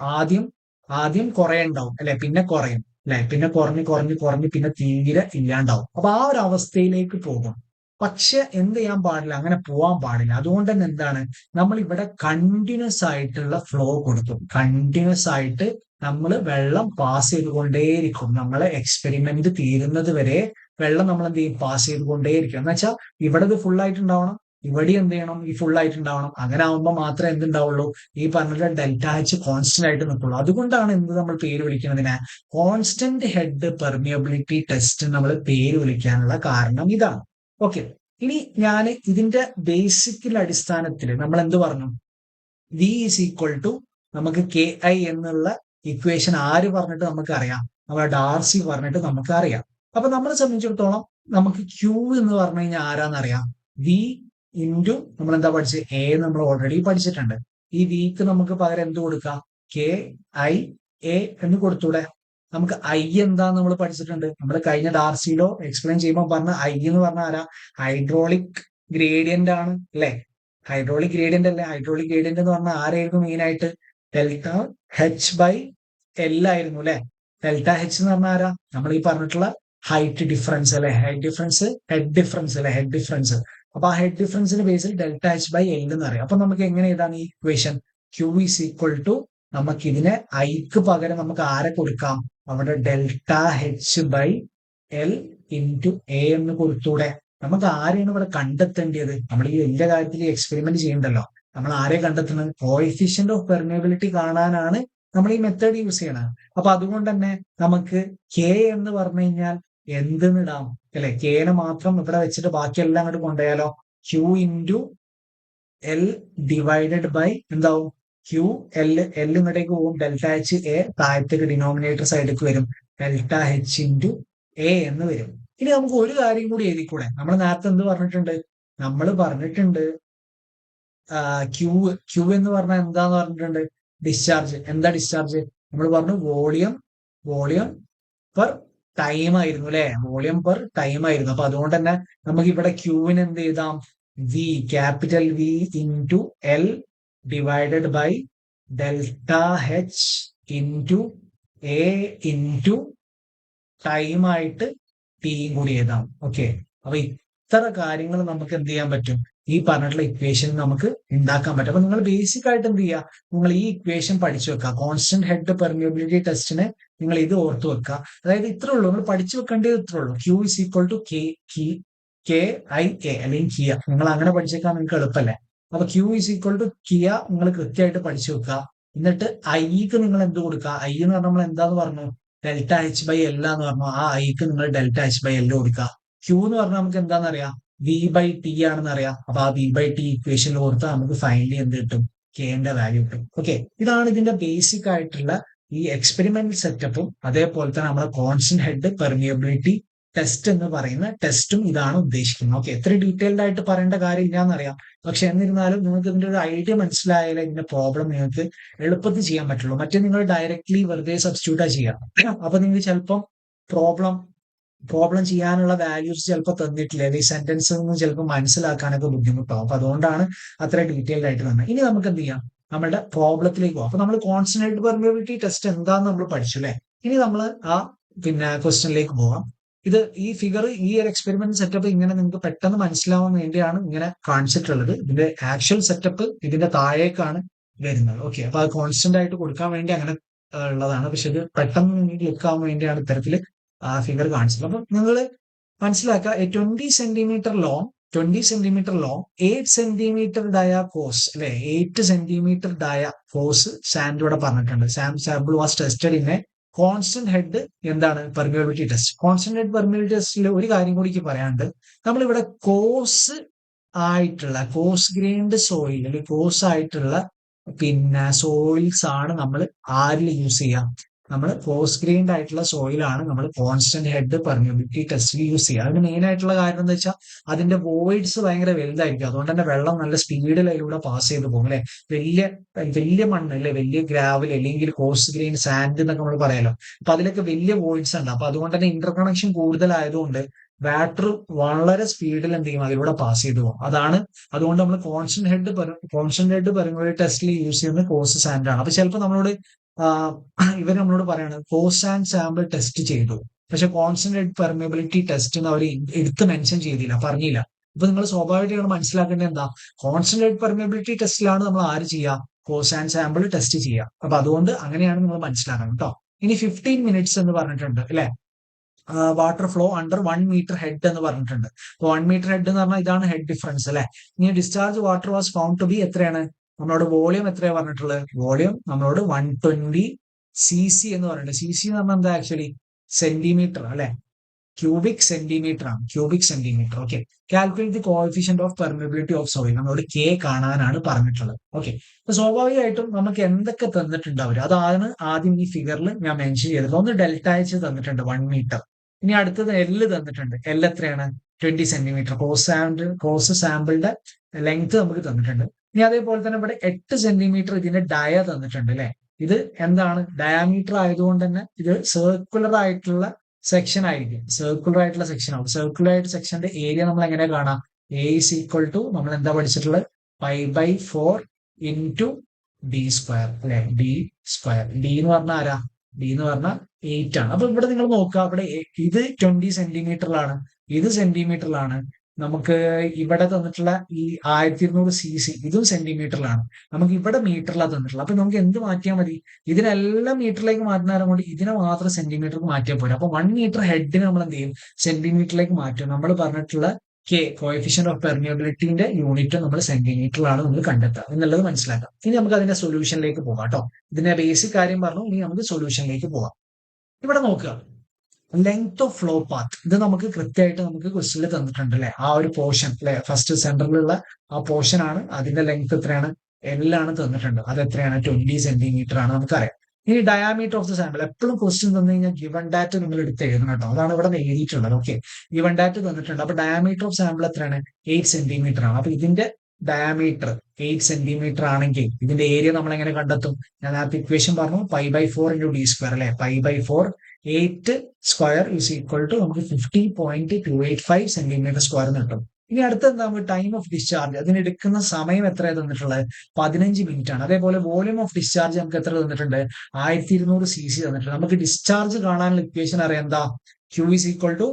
ആദ്യം കുറയുണ്ടാവും അല്ലെ, പിന്നെ കുറയും അല്ലെ, പിന്നെ കുറഞ്ഞ് പിന്നെ തീരെ ഇല്ലാണ്ടാവും. അപ്പൊ ആ ഒരു അവസ്ഥയിലേക്ക് പോകും. പക്ഷെ എന്ത് ചെയ്യാൻ പാടില്ല, അങ്ങനെ പോവാൻ പാടില്ല. അതുകൊണ്ട് തന്നെ എന്താണ്, നമ്മൾ ഇവിടെ കണ്ടിന്യൂസ് ആയിട്ടുള്ള ഫ്ലോ കൊടുക്കും. കണ്ടിന്യൂസ് ആയിട്ട് നമ്മൾ വെള്ളം പാസ് ചെയ്തുകൊണ്ടേയിരിക്കും. നമ്മളെ എക്സ്പെരിമെന്റ് തീരുന്നത് വരെ വെള്ളം നമ്മൾ എന്ത് ചെയ്യും, പാസ് ചെയ്തുകൊണ്ടേയിരിക്കും. എന്ന് വെച്ചാൽ ഇവിടെ ഇത് ഫുൾ ആയിട്ടുണ്ടാവണം, ഇവിടെ എന്ത് ചെയ്യണം, ഈ ഫുൾ ആയിട്ടുണ്ടാവണം. അങ്ങനെ ആവുമ്പോൾ മാത്രമേ എന്തുണ്ടാവുള്ളൂ, ഈ പറഞ്ഞ ഡെൽറ്റ എച്ച് കോൺസ്റ്റന്റ് ആയിട്ട് നിൽക്കുള്ളൂ. അതുകൊണ്ടാണ് എന്ത് നമ്മൾ പേര് വിളിക്കുന്നതിന് കോൺസ്റ്റന്റ് ഹെഡ് പെർമിയബിലിറ്റി ടെസ്റ്റ് നമ്മൾ പേര് വിളിക്കാനുള്ള കാരണം ഇതാണ്. ഓക്കെ, ഇനി ഞാൻ ഇതിന്റെ ബേസിക്കൽ അടിസ്ഥാനത്തിൽ നമ്മൾ എന്ത് പറഞ്ഞു, വി ഈസ് ഈക്വൽ ടു നമുക്ക് കെ ഐ എന്നുള്ള ഇക്വേഷൻ ആര് പറഞ്ഞിട്ട് നമുക്ക് അറിയാം, നമ്മുടെ ഡാർസി പറഞ്ഞിട്ട് നമുക്ക് അറിയാം. അപ്പൊ നമ്മളെ സംബന്ധിച്ചിടത്തോളം നമുക്ക് ക്യൂ എന്ന് പറഞ്ഞു കഴിഞ്ഞാൽ ആരാന്നറിയാം, വി ഇൻറ്റു നമ്മൾ എന്താ പഠിച്ചത്, എ നമ്മൾ ഓൾറെഡി പഠിച്ചിട്ടുണ്ട്. ഈ വിക്ക് നമുക്ക് പകരം എന്ത് കൊടുക്കാം, കെ ഐ എ എന്ന് കൊടുത്തൂടെ. നമുക്ക് ഐ എന്താന്ന് നമ്മൾ പഠിച്ചിട്ടുണ്ട്, നമ്മൾ കഴിഞ്ഞ ഡാർസിയിലോ എക്സ്പ്ലെയിൻ ചെയ്യുമ്പോൾ പറഞ്ഞ ഐ എന്ന് പറഞ്ഞാൽ ആരാ, ഹൈഡ്രോളിക് ഗ്രേഡിയന്റ് ആണ് അല്ലെ. ഹൈഡ്രോളിക് ഗ്രേഡിയന്റ് അല്ലേ. ഹൈഡ്രോളിക് ഗ്രേഡിയന്റ് എന്ന് പറഞ്ഞാൽ ആരായിരുന്നു മെയിൻ ആയിട്ട്, ഡെൽറ്റ എച്ച് ബൈ എൽ ആയിരുന്നു അല്ലെ. ഡെൽറ്റ എച്ച് എന്ന് പറഞ്ഞാൽ ആരാ, നമ്മൾ ഈ പറഞ്ഞിട്ടുള്ള ഹൈറ്റ് ഡിഫറൻസ് അല്ലെ, ഹെഡ് ഡിഫറൻസ് അല്ലെ, ഹെഡ് ഡിഫറൻസ്. അപ്പൊ ആ ഹെഡ് ഡിഫറൻസിന്റെ ബേസിൽ ഡെൽറ്റ എച്ച് ബൈ എൽ എന്ന് അറിയാം. അപ്പൊ നമുക്ക് എങ്ങനെ എഴുതാം ഈ equation, Q is equal to നമുക്ക് ഇതിനെ ഐക്ക് പകരം നമുക്ക് ആരെ കൊടുക്കാം, അവിടെ delta H by L into A എന്ന് കൊടുത്തൂടെ. നമുക്ക് ആരെയാണ് ഇവിടെ കണ്ടെത്തേണ്ടത്, നമ്മൾ ഈ എല്ലാ കാര്യത്തിൽ എക്സ്പെരിമെന്റ് ചെയ്യണ്ടല്ലോ. നമ്മൾ ആരെ കണ്ടെത്തുന്നത്, കോഎഫിഷ്യന്റ് ഓഫ് പെർമിയബിലിറ്റി കാണാനാണ് നമ്മൾ ഈ മെത്തേഡ് യൂസ് ചെയ്യണത്. അപ്പൊ അതുകൊണ്ട് തന്നെ നമുക്ക് കെ എന്ന് പറഞ്ഞു കഴിഞ്ഞാൽ എന്തെന്നിടാം അല്ലെ, കെനെ മാത്രം ഇവിടെ വെച്ചിട്ട് ബാക്കിയെല്ലാം അങ്ങോട്ട് കൊണ്ടുപോയാലോ, Q into L divided by എന്താവും, ക്യൂ എൽ ഇങ്ങോട്ടേക്ക് പോകും, ഡെൽറ്റ എച്ച് എ താഴത്തേക്ക് ഡിനോമിനേറ്റർ സൈഡിലേക്ക് വരും, ഡെൽറ്റ എച്ച് ഇൻറ്റു എ എന്ന് വരും. ഇനി നമുക്ക് ഒരു കാര്യം കൂടി എഴുതിക്കൂടെ, നമ്മൾ നേരത്തെ എന്ത് പറഞ്ഞിട്ടുണ്ട്, നമ്മൾ പറഞ്ഞിട്ടുണ്ട് ക്യൂ എന്ന് പറഞ്ഞാൽ എന്താന്ന് പറഞ്ഞിട്ടുണ്ട്, ഡിസ്ചാർജ്. എന്താ ഡിസ്ചാർജ്, നമ്മൾ പറഞ്ഞു വോളിയം പെർ ടൈം ആയിരുന്നു അല്ലെ, വോളിയം പെർ ടൈം ആയിരുന്നു. അപ്പൊ അതുകൊണ്ട് തന്നെ നമുക്ക് ഇവിടെ ക്യൂവിന് എന്ത് ചെയ്താം, V capital V into L divided by delta H into A into time ആയിട്ട് ടിയും കൂടി എഴുതാം. ഓക്കെ, അപ്പൊ ഇത്ര കാര്യങ്ങൾ നമുക്ക് എന്ത് ചെയ്യാൻ പറ്റും, ഈ പറഞ്ഞിട്ടുള്ള ഇക്വേഷൻ നമുക്ക് ഉണ്ടാക്കാൻ പറ്റും. അപ്പൊ നിങ്ങൾ ബേസിക് ആയിട്ട് എന്ത് ചെയ്യുക, നിങ്ങൾ ഈ ഇക്വേഷൻ പഠിച്ചു വെക്കുക. കോൺസ്റ്റന്റ് ഹെഡ് പെർമിയബിലിറ്റി ടെസ്റ്റിന് നിങ്ങൾ ഇത് ഓർത്ത് വെക്കുക. അതായത് ഇത്രേ ഉള്ളൂ, നിങ്ങൾ പഠിച്ചു വെക്കേണ്ടത് ഇത്രേ ഉള്ളൂ. Q is equal to K I A അല്ലെങ്കിൽ കിയ. നിങ്ങൾ അങ്ങനെ പഠിച്ചേക്കാൻ നിങ്ങൾക്ക് എളുപ്പമല്ലേ. അപ്പൊ ക്യൂ ഇസ് ഈക്വൽ ടു കിയ നിങ്ങൾ കൃത്യമായിട്ട് പഠിച്ചു വെക്കുക. എന്നിട്ട് ഐക്ക് നിങ്ങൾ എന്ത് കൊടുക്കുക, ഐ എന്ന് പറഞ്ഞാൽ നമ്മൾ എന്താന്ന് പറഞ്ഞു, ഡെൽറ്റ എച്ച് ബൈ എൽ എന്ന് പറഞ്ഞു. ആ ഐക്ക് നിങ്ങൾ ഡെൽറ്റ എച്ച് ബൈ എൽ കൊടുക്കുക. ക്യൂ എന്ന് പറഞ്ഞാൽ നമുക്ക് എന്താണെന്ന് അറിയാം, വി ബൈ ടി ആണെന്ന് അറിയാം. അപ്പൊ ആ വി ബൈ ടി ഇക്വേഷനിൽ കൊടുത്താൽ നമുക്ക് ഫൈനലി എന്ത് കിട്ടും, കെന്റെ വാല്യൂ കിട്ടും. ഓക്കെ, ഇതാണ് ഇതിന്റെ ബേസിക് ആയിട്ടുള്ള ഈ എക്സ്പെരിമെന്റൽ സെറ്റപ്പും അതേപോലെ തന്നെ നമ്മുടെ കോൺസ്റ്റന്റ് ഹെഡ് പെർമിയബിലിറ്റി ടെസ്റ്റ് എന്ന് പറയുന്ന ടെസ്റ്റും ഇതാണ് ഉദ്ദേശിക്കുന്നത്. ഓക്കെ, എത്ര ഡീറ്റെയിൽഡ് ആയിട്ട് പറയേണ്ട കാര്യം ഇല്ലാന്ന് അറിയാം. പക്ഷെ എന്നിരുന്നാലും നിങ്ങൾക്ക് ഇതിന്റെ ഒരു ഐഡിയ മനസ്സിലായാലേ ഇതിന്റെ പ്രോബ്ലം നിങ്ങൾക്ക് എളുപ്പത്തിൽ ചെയ്യാൻ പറ്റുള്ളൂ. മറ്റേ നിങ്ങൾ ഡയറക്ട്ലി വെറുതെ സബ്സ്റ്റിറ്റ്യൂട്ടാ ചെയ്യാം. അപ്പൊ നിങ്ങൾക്ക് ചിലപ്പം പ്രോബ്ലം ചെയ്യാനുള്ള വാല്യൂസ് ചിലപ്പോൾ തന്നിട്ടില്ല, അല്ലെങ്കിൽ സെന്റൻസ് ഒന്നും ചിലപ്പോൾ മനസ്സിലാക്കാനൊക്കെ ബുദ്ധിമുട്ടാവും. അപ്പൊ അതുകൊണ്ടാണ് അത്ര ഡീറ്റെയിൽഡ് ആയിട്ട് തന്നെ. ഇനി നമുക്ക് എന്ത് ചെയ്യാം, നമ്മുടെ പ്രോബ്ലത്തിലേക്ക് പോകാം. അപ്പൊ നമ്മൾ കോൺസ്റ്റന്റ് ഹെഡ് പെർമിയബിലിറ്റി ടെസ്റ്റ് എന്താന്ന് നമ്മൾ പഠിച്ചു അല്ലെ. ഇനി നമ്മൾ ആ ക്വസ്റ്റ്യനിലേക്ക് പോകാം. ഈ ഫിഗർ ഈ ഒരു എക്സ്പെരിമെന്റ് സെറ്റപ്പ് ഇങ്ങനെ നിങ്ങൾക്ക് പെട്ടെന്ന് മനസ്സിലാവാൻ വേണ്ടിയാണ് ഇങ്ങനെ കാണിച്ചിട്ടുള്ളത്. ഇതിന്റെ ആക്ച്വൽ സെറ്റപ്പ് ഇതിന്റെ താഴേക്കാണ് വരുന്നത്. ഓക്കെ, അപ്പൊ അത് കോൺസ്റ്റന്റ് ആയിട്ട് കൊടുക്കാൻ വേണ്ടി അങ്ങനെ ഉള്ളതാണ്. പക്ഷെ ഇത് പെട്ടെന്ന് നിങ്ങൾക്ക് ക്ലിക്ക് ആവാൻ വേണ്ടിയാണ് ഇത്തരത്തിൽ ഫിഗർ കാണിച്ചത്. അപ്പൊ നിങ്ങൾ മനസ്സിലാക്കുക, 20 centimetre long 8 centimetre dia coarse അല്ലെ, 8 സെന്റിമീറ്റർ ഡയ കോസ് സാൻഡ് ഇവിടെ പറഞ്ഞിട്ടുണ്ട്. Sample was tested in a constant head എന്താണ് permeability test. Constant head permeability ടെസ്റ്റിൽ ഒരു കാര്യം കൂടി പറയാനുണ്ട്. നമ്മളിവിടെ കോസ് ആയിട്ടുള്ള കോസ് ഗ്രെയിൻഡ് സോയിൽ അല്ലെങ്കിൽ കോസ് ആയിട്ടുള്ള പിന്നെ സോയിൽസ് ആണ് നമ്മൾ ആരിൽ യൂസ് ചെയ്യാം. നമ്മൾ കോസ് ഗ്രെയിൻഡ് ആയിട്ടുള്ള സോയിലാണ് നമ്മൾ കോൺസ്റ്റന്റ് ഹെഡ് പെർമിയബിലിറ്റി ടെസ്റ്റിൽ യൂസ് ചെയ്യുക. അതിന് മെയിൻ ആയിട്ടുള്ള കാര്യം എന്താ വെച്ചാൽ അതിന്റെ വോയിഡ്സ് ഭയങ്കര വലുതായിരിക്കും. അതുകൊണ്ട് തന്നെ വെള്ളം നല്ല സ്പീഡിൽ അതിലൂടെ പാസ് ചെയ്ത് പോകും അല്ലെ. വലിയ മണ്ണ് അല്ലെ, വലിയ ഗ്രാവൽ അല്ലെങ്കിൽ കോസ് ഗ്രെയിൻ സാൻഡ് എന്നൊക്കെ നമ്മൾ പറയാലോ. അപ്പൊ അതിലൊക്കെ വലിയ വോയിഡ്സ് ഉണ്ട്. അപ്പൊ അതുകൊണ്ട് തന്നെ ഇന്റർ കണക്ഷൻ കൂടുതലായതുകൊണ്ട് വാട്ടർ വളരെ സ്പീഡിൽ എന്ത് ചെയ്യും, അതിലൂടെ പാസ് ചെയ്തു പോകും. അതുകൊണ്ട് നമ്മൾ കോൺസ്റ്റന്റ് ഹെഡ് പെർമിയബിലിറ്റി ടെസ്റ്റിൽ യൂസ് ചെയ്യുന്നത് കോസ് സാൻഡ് ആണ്. അപ്പൊ ചിലപ്പോൾ ഇവർ നമ്മളോട് പറയാണ് കോസ് ആൻഡ് സാമ്പിൾ ടെസ്റ്റ് ചെയ്തു, പക്ഷെ കോൺസ്റ്റന്റ് ഹെഡ് പെർമിയബിലിറ്റി ടെസ്റ്റ് എന്ന് അവർ എടുത്ത് മെൻഷൻ ചെയ്തില്ല, പറഞ്ഞില്ല. അപ്പൊ നിങ്ങൾ സ്വാഭാവികമായിട്ട് മനസ്സിലാക്കേണ്ടത് എന്താ, കോൺസ്റ്റന്റ് ഹെഡ് പെർമിയബിലിറ്റി ടെസ്റ്റിലാണ് നമ്മൾ ആര് ചെയ്യുക, കോസ് ആൻഡ് സാമ്പിൾ ടെസ്റ്റ് ചെയ്യുക. അപ്പൊ അതുകൊണ്ട് അങ്ങനെയാണ് നിങ്ങൾ മനസ്സിലാക്കണം കേട്ടോ. ഇനി 15 മിനിറ്റ്സ് എന്ന് പറഞ്ഞിട്ടുണ്ട് അല്ലെ. Water flow under 1 metre head എന്ന് പറഞ്ഞിട്ടുണ്ട്. 1 മീറ്റർ ഹെഡ് എന്ന് പറഞ്ഞാൽ ഇതാണ് ഹെഡ് ഡിഫറൻസ് അല്ലെ. ഇനി discharge water was found to be എത്രയാണ്, നമ്മളോട് വോളിയം എത്രയാണ് പറഞ്ഞിട്ടുള്ളത്, വോളിയം നമ്മളോട് 120 cc എന്ന് പറഞ്ഞിട്ടുണ്ട്. cc എന്ന് പറഞ്ഞാൽ എന്താ, ആക്ച്വലി സെന്റിമീറ്റർ അല്ലെ, ക്യൂബിക് സെന്റിമീറ്റർ ആണ്, cubic centimetre. Okay, calculate the coefficient of permeability of soil, നമ്മളോട് കെ കാണാനാണ് പറഞ്ഞിട്ടുള്ളത്. ഓക്കെ, അപ്പൊ സ്വാഭാവികമായിട്ടും നമുക്ക് എന്തൊക്കെ തന്നിട്ടുണ്ട് അവർ, അതാണ് ആദ്യം ഈ ഫിഗറിൽ ഞാൻ മെൻഷൻ ചെയ്തിട്ടുള്ളത്. ഒന്ന് ഡെൽറ്റ എച്ച് തന്നിട്ടുണ്ട് 1 മീറ്റർ. ഇനി അടുത്തത് എല്ല് തന്നിട്ടുണ്ട്. എൽ എത്രയാണ്, 20 സെന്റിമീറ്റർ. കോസ് സാമ്പിളിന്റെ ലെങ്ത് നമുക്ക് തന്നിട്ടുണ്ട്. ഇനി അതേപോലെ തന്നെ ഇവിടെ 8 സെന്റിമീറ്റർ ഇതിന്റെ ഡയ തന്നിട്ടുണ്ട് അല്ലെ. ഇത് എന്താണ്, ഡയാമീറ്റർ ആയതുകൊണ്ട് തന്നെ ഇത് സർക്കുലർ ആയിട്ടുള്ള സെക്ഷൻ ആയിരിക്കും. സർക്കുലർ ആയിട്ടുള്ള സെക്ഷൻ ആവും. സർക്കുലർ ആയിട്ട് സെക്ഷന്റെ ഏരിയ നമ്മൾ എങ്ങനെ കാണാം, എ ഇസ് ഈക്വൽ ടു നമ്മൾ എന്താ പഠിച്ചിട്ടുള്ളത്, π/4 ഇൻറ്റു ഡി സ്ക്വയർ അല്ലെ, ഡി സ്ക്വയർ. ഡി എന്ന് പറഞ്ഞാൽ ആരാ, ഡി എന്ന് പറഞ്ഞാൽ 8 ആണ്. അപ്പൊ ഇവിടെ നിങ്ങൾ നോക്കുക, ഇവിടെ ഇത് 20 സെന്റിമീറ്ററിലാണ്, ഇത് സെന്റിമീറ്ററിലാണ്. നമുക്ക് ഇവിടെ തന്നിട്ടുള്ള ഈ 1200 cc ഇതും സെന്റിമീറ്ററിലാണ്. നമുക്ക് ഇവിടെ മീറ്ററിലാണ് തന്നിട്ടുള്ളത്. അപ്പൊ നമുക്ക് എന്ത് മാറ്റിയാൽ മതി, ഇതിനെല്ലാം മീറ്ററിലേക്ക് മാറ്റുന്നേരം കൊണ്ട് ഇതിനെ മാത്രം സെന്റിമീറ്റർക്ക് മാറ്റിയാൽ പോരാ. അപ്പൊ 1 മീറ്റർ ഹെഡിന് നമ്മൾ എന്ത് ചെയ്യും, സെന്റിമീറ്ററിലേക്ക് മാറ്റും. നമ്മൾ പറഞ്ഞിട്ടുള്ള കെ കോഎഫിഷ്യന്റ് ഓഫ് പെർമിയബിലിറ്റിന്റെ യൂണിറ്റ് നമ്മൾ സെന്റിമീറ്ററിലാണ് നമ്മൾ കണ്ടെത്തുക എന്നുള്ളത് മനസ്സിലാക്കാം. ഇനി നമുക്ക് അതിന്റെ സൊല്യൂഷനിലേക്ക് പോകാം കേട്ടോ. ഇതിന്റെ ബേസിക് കാര്യം പറഞ്ഞു, ഇനി നമുക്ക് സൊല്യൂഷനിലേക്ക് പോകാം. ഇവിടെ നോക്കുക, ലെങ്ത് ഓഫ് ഫ്ലോ പാത്ത്, ഇത് നമുക്ക് കൃത്യമായിട്ട് നമുക്ക് ക്വസ്റ്റ്യനിൽ തന്നിട്ടുണ്ട് അല്ലെ. ആ ഒരു പോർഷൻ അല്ലെ, ഫസ്റ്റ് സെന്ററിലുള്ള ആ പോർഷൻ ആണ്, അതിന്റെ ലെങ്ത് എത്രയാണ്, എല്ലാണ് തന്നിട്ടുണ്ട്. അത് എത്രയാണ്, 20 സെന്റിമീറ്റർ ആണ്, നമുക്കറിയാം. ഇനി ഡയാമീറ്റർ ഓഫ് ദ സാമ്പിൾ, എപ്പോഴും ക്വസ്റ്റ്യൻ തന്നു കഴിഞ്ഞാൽ ഗിവൺ ഡാറ്റ നിങ്ങൾ എടുത്ത് എഴുതണം കേട്ടോ. അതാണ് ഇവിടെ എഴുതിയിട്ടുള്ളത്. ഓക്കെ, ഗിവൺ ഡാറ്റ തന്നിട്ടുണ്ട്. അപ്പൊ ഡയാമീറ്റർ ഓഫ് സാമ്പിൾ എത്രയാണ്, 8 സെന്റിമീറ്റർ ആണ്. അപ്പൊ ഇതിന്റെ ഡയാമീറ്റർ 8 സെന്റിമീറ്റർ ആണെങ്കിൽ ഇതിന്റെ ഏരിയ നമ്മൾ എങ്ങനെ കണ്ടെത്തും, ഞാൻ ആദ്യത്തെ ഇക്വേഷൻ പറഞ്ഞു, π/4 ഇൻറ്റു ഡി സ്ക്വയർ അല്ലെ. π/4 8 സ്ക്വയർ ഇസ് ഈക്വൽ ടു നമുക്ക് 50.285 സെന്റിമീറ്റർ സ്ക്വയർ കിട്ടും. ഇനി അടുത്ത എന്താ, ടൈം ഓഫ് ഡിസ്ചാർജ്, അതിനെടുക്കുന്ന സമയം എത്ര തന്നിട്ടുള്ളത്, 15 മിനിറ്റ് ആണ്. അതേപോലെ വോളിയം ഓഫ് ഡിസ്ചാർജ് നമുക്ക് എത്ര തന്നിട്ടുണ്ട്, 1200 cc തന്നിട്ടുണ്ട്. നമുക്ക് ഡിസ്ചാർജ് കാണാനുള്ള ഇക്വേഷൻ അറിയാം, എന്താ, Q is equal to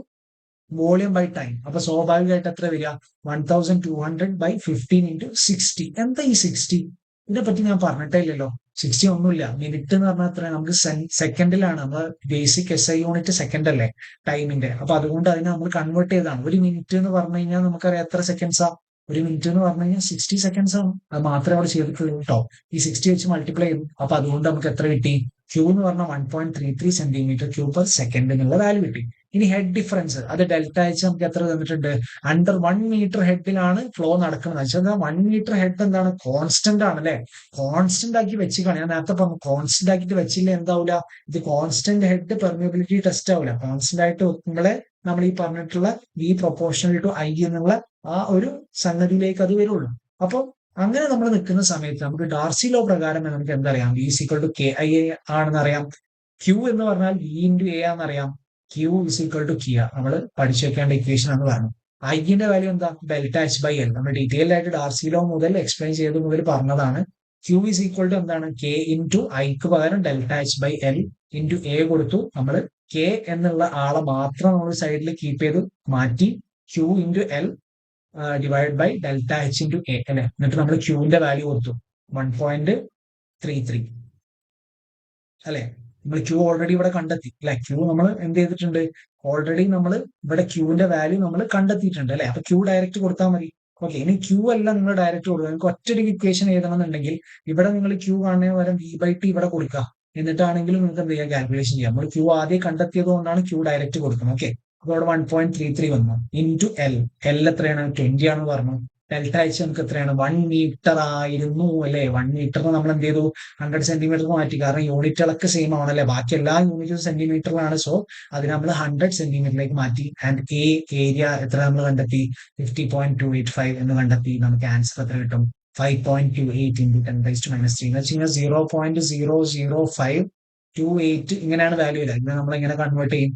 volume by time. അപ്പൊ സ്വാഭാവികമായിട്ട് എത്ര വരിക, 1200/15 ഇൻറ്റു 60. എന്താ ഈ 60, ഇതിനെ പറ്റി ഞാൻ പറഞ്ഞിട്ടേ ഇല്ലല്ലോ. 60 ഒന്നുമില്ല, മിനിറ്റ് എന്ന് പറഞ്ഞാൽ എത്ര, നമുക്ക് സെക്കൻഡിലാണ്. നമ്മൾ ബേസിക് SI യൂണിറ്റ് സെക്കൻഡ് അല്ലേ ടൈമിന്റെ. അപ്പൊ അതുകൊണ്ട് അതിനെ നമ്മൾ കൺവേർട്ട് ചെയ്താണ്. ഒരു മിനിറ്റ് എന്ന് പറഞ്ഞു കഴിഞ്ഞാൽ നമുക്കറിയാം എത്ര സെക്കൻഡ്സാ, ഒരു മിനിറ്റ് എന്ന് പറഞ്ഞു കഴിഞ്ഞാൽ 60 സെക്കൻഡ്സ് ആണ്. അത് മാത്രമേ അവിടെ ചെയ്തിട്ടുള്ളൂ കേട്ടോ. ഈ 60 വെച്ച് മൾട്ടിപ്ലൈ ചെയ്യും. അപ്പൊ അതുകൊണ്ട് നമുക്ക് എത്ര കിട്ടി, Q എന്ന് പറഞ്ഞാൽ 1.33 സെന്റിമീറ്റർ ക്യൂബ് പെർ സെക്കൻഡ് എന്നുള്ള വാല്യൂ കിട്ടി. ഇനി ഹെഡ് ഡിഫറൻസ്, അത് ഡെൽറ്റ എച്ച് നമുക്ക് എത്ര തന്നിട്ടുണ്ട്, അണ്ടർ 1 മീറ്റർ ഹെഡിലാണ് ഫ്ലോ നടക്കുന്നത്. വെച്ചാൽ 1 മീറ്റർ ഹെഡ് എന്താണ്, കോൺസ്റ്റന്റ് ആണ് അല്ലെ. കോൺസ്റ്റന്റ് ആക്കി വെച്ചിക്കാണ്, ഞാൻ നേരത്തെ പറഞ്ഞു. കോൺസ്റ്റന്റ് ആക്കിയിട്ട് വെച്ചില്ല എന്താവില്ല, ഇത് കോൺസ്റ്റന്റ് ഹെഡ് പെർമിയബിലിറ്റി ടെസ്റ്റ് ആവില്ല. കോൺസ്റ്റന്റ് ആയിട്ട് വെക്കുമ്പോഴേ നമ്മൾ ഈ പറഞ്ഞിട്ടുള്ള V പ്രൊപ്പോർഷണൽ ടു I എന്നുള്ള ആ ഒരു സംഗതിയിലേക്ക് അത് വരുള്ളൂ. അപ്പൊ അങ്ങനെ നമ്മൾ നിൽക്കുന്ന സമയത്ത് നമുക്ക് ഡാർസി ലോ പ്രകാരം നമുക്ക് എന്തറിയാം, V is equal to KI ആണെന്ന് അറിയാം. Q എന്ന് പറഞ്ഞാൽ V into A ആണെന്നറിയാം. Q is equal to Kia നമ്മൾ പഠിച്ചു വെക്കേണ്ട ഇക്വേഷൻ എന്ന് പറഞ്ഞു. ഐന്റെ വാല്യൂ എന്താ, ഡെൽറ്റ എച്ച് ബൈ എൽ. നമ്മൾ ഡീറ്റെയിൽ ആയിട്ട് ഡാർസി ലോ മുതൽ എക്സ്പ്ലെയിൻ ചെയ്ത് മുതൽ പറഞ്ഞതാണ്. Q is equal to എന്താണ്, K into Iക്ക് പകരം delta H by L into A കൊടുത്തു. നമ്മൾ കെ എന്നുള്ള ആളെ മാത്രം നമ്മൾ സൈഡിൽ കീപ്പ് ചെയ്ത് മാറ്റി Q into L divide by delta H into A അല്ലെ. എന്നിട്ട് നമ്മൾ ക്യൂവിന്റെ വാല്യൂ കൊടുത്തു 1.33 അല്ലെ. നമ്മൾ ക്യൂ ഓൾറെഡി ഇവിടെ കണ്ടെത്തി അല്ലെ. ക്യൂ നമ്മൾ എന്ത് ചെയ്തിട്ടുണ്ട്, ഓൾറെഡി നമ്മൾ ഇവിടെ ക്യൂവിന്റെ വാല്യൂ നമ്മൾ കണ്ടെത്തിയിട്ടുണ്ട് അല്ലെ. അപ്പൊ ക്യൂ ഡയറക്റ്റ് കൊടുത്താൽ മതി. ഓക്കെ, ഇനി ക്യൂ അല്ല നിങ്ങൾ ഡയറക്റ്റ് കൊടുക്കുക. നിങ്ങൾക്ക് ഒറ്റൊരു ഇക്വേഷൻ എഴുതണമെന്നുണ്ടെങ്കിൽ ഇവിടെ നിങ്ങൾ ക്യൂ കാണുന്നതിന് പകരം v/t ഇവിടെ കൊടുക്കുക. എന്നിട്ടാണെങ്കിലും നിങ്ങൾക്ക് എന്ത് ചെയ്യാം, കാൽക്കുലേഷൻ ചെയ്യാം. നമ്മൾ ക്യൂ ആദ്യം കണ്ടെത്തിയത് കൊണ്ടാണ് ക്യൂ ഡയറക്റ്റ് കൊടുക്കുന്നത്. ഓക്കെ, അപ്പോൾ അവിടെ 1.33 വന്നു ഇൻറ്റു എൽ. എൽ എത്രയാണ്, 20 ആണെന്ന് പറഞ്ഞു. ഡെൽറ്റ എച്ച് നമുക്ക് എത്രയാണ്, 1 മീറ്റർ ആയിരുന്നു അല്ലെ. 1 മീറ്ററിന് നമ്മൾ എന്ത് ചെയ്തു, 100 സെന്റിമീറ്റർ മാറ്റി. കാരണം യൂണിറ്റുകളൊക്കെ സെയിം ആണല്ലേ, ബാക്കി എല്ലാ യൂണിറ്റും സെന്റിമീറ്ററിലാണ്. സോ അതിന് നമ്മൾ 100 സെന്റിമീറ്ററിലേക്ക് മാറ്റി. ആൻഡ് ഏരിയ എത്ര നമ്മൾ കണ്ടെത്തി, 50.285 എന്ന് കണ്ടെത്തി. നമുക്ക് ആൻസർ എത്ര കിട്ടും, 5.28 ഇൻറ്റു 10⁻³ എന്ന് വെച്ച് കഴിഞ്ഞാൽ 0.00528 ഇങ്ങനെയാണ് വാല്യൂ വരിക. ഇതിനെ നമ്മൾ എങ്ങനെ കൺവേർട്ട് ചെയ്യും,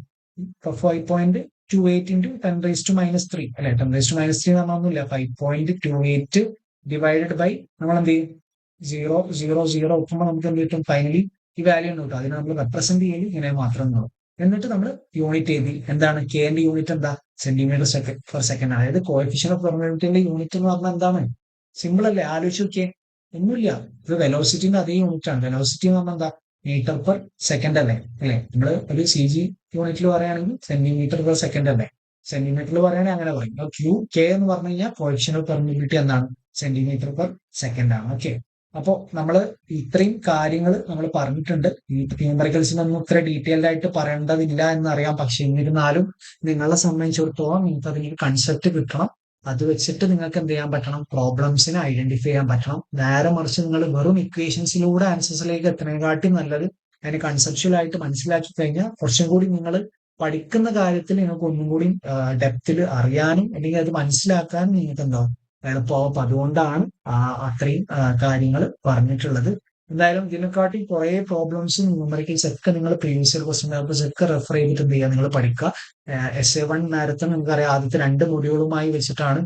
5.28 ഇൻറ്റു 10⁻³ അല്ലെ. 10⁻³ എന്ന് പറഞ്ഞൊന്നുമില്ല, 5.28 ഡിവൈഡഡ് ബൈ നമ്മൾ എന്ത് ചെയ്യും, 0.00 ഒപ്പുമ്പോൾ നമുക്ക് എന്ത് കിട്ടും, ഫൈനലി ഈ വാല്യൂ ഉണ്ട് കിട്ടും. അതിനെ നമ്മൾ റെപ്രസെന്റ് ചെയ്യും ഇങ്ങനെ മാത്രം നോക്കും. എന്നിട്ട് നമ്മൾ യൂണിറ്റ് എഴുതി. എന്താണ് കെന്റെ യൂണിറ്റ്, എന്താ, സെന്റിമീറ്റർ പെർ സെക്കൻഡ്. അതായത് കോഎഫിഷ്യന്റ് ഓഫ് പെർമിറ്റിവിറ്റിയുടെ യൂണിറ്റ് എന്ന് പറഞ്ഞാൽ എന്താണ്, സിമ്പിൾ അല്ലേ, ആലോചിച്ച് നോക്കിയേ. ഒന്നുമില്ല, ഇത് വെലോസിറ്റിന്റെ അതേ യൂണിറ്റ് ആണ്. വെലോസിറ്റി എന്ന് പറഞ്ഞാൽ എന്താ, മീറ്റർ പെർ സെക്കൻഡ് അല്ലേ. അല്ലെ, നമ്മൾ ഒരു CG യൂണിറ്റിൽ പറയുകയാണെങ്കിൽ സെന്റിമീറ്റർ പെർ സെക്കൻഡ് അല്ലേ. സെന്റിമീറ്ററിൽ പറയുകയാണെങ്കിൽ അങ്ങനെ പറയും. ക്യൂ കെ എന്ന് പറഞ്ഞു കഴിഞ്ഞാൽ കോഎഫിഷ്യന്റ് ഓഫ് പെർമിറ്റിവിറ്റി എന്താണ്, സെന്റിമീറ്റർ പെർ സെക്കൻഡ് ആണ്. ഓക്കെ, അപ്പോ നമ്മൾ ഇത്രയും കാര്യങ്ങൾ നമ്മൾ പറഞ്ഞിട്ടുണ്ട്. ഈ ന്യൂമറിക്കൽസിനൊന്നും ഇത്ര ഡീറ്റെയിൽഡ് ആയിട്ട് പറയേണ്ടതില്ല എന്നറിയാം. പക്ഷെ എന്നിരുന്നാലും നിങ്ങളെ സംബന്ധിച്ചിടത്തോളം നിങ്ങൾക്ക് അതിനൊരു കൺസെപ്റ്റ് കിട്ടണം. അത് വെച്ചിട്ട് നിങ്ങൾക്ക് എന്ത് ചെയ്യാൻ പറ്റണം, പ്രോബ്ലംസിനെ ഐഡന്റിഫൈ ചെയ്യാൻ പറ്റണം. നേരെ മറിച്ച് നിങ്ങൾ വെറും ഇക്വേഷൻസിലൂടെ ആൻസേഴ്സിലേക്ക് എത്തുന്നതിനെക്കാട്ടി നല്ലത് അതിനെ കൺസെപ്ച്വൽ ആയിട്ട് മനസ്സിലാക്കി കഴിഞ്ഞാൽ കുറച്ചും കൂടി നിങ്ങൾ പഠിക്കുന്ന കാര്യത്തിൽ നിങ്ങൾക്ക് ഒന്നും കൂടി ഡെപ്തിൽ അറിയാനും അല്ലെങ്കിൽ അത് മനസ്സിലാക്കാനും നിങ്ങൾക്ക് എന്താവും, എളുപ്പമാവും. അപ്പൊ അതുകൊണ്ടാണ് അത്രയും കാര്യങ്ങൾ പറഞ്ഞിട്ടുള്ളത്. എന്തായാലും ഇതിനെക്കാട്ടി കുറെ പ്രോബ്ലംസും ന്യൂമറിക്കൽസ് ഒക്കെ നിങ്ങൾ പ്രീവിയസ് ഇയർ ക്വസ്റ്റ്യൻ പേപ്പേഴ്സ് ഒക്കെ റെഫർ ചെയ്തിട്ട് എന്ത് ചെയ്യുക, നിങ്ങൾ പഠിക്കുക. SA1 മാരത്തൺ നിങ്ങൾക്കറിയാം, ആദ്യത്തെ 2 മൊഡ്യൂളുമായി വെച്ചിട്ടാണ്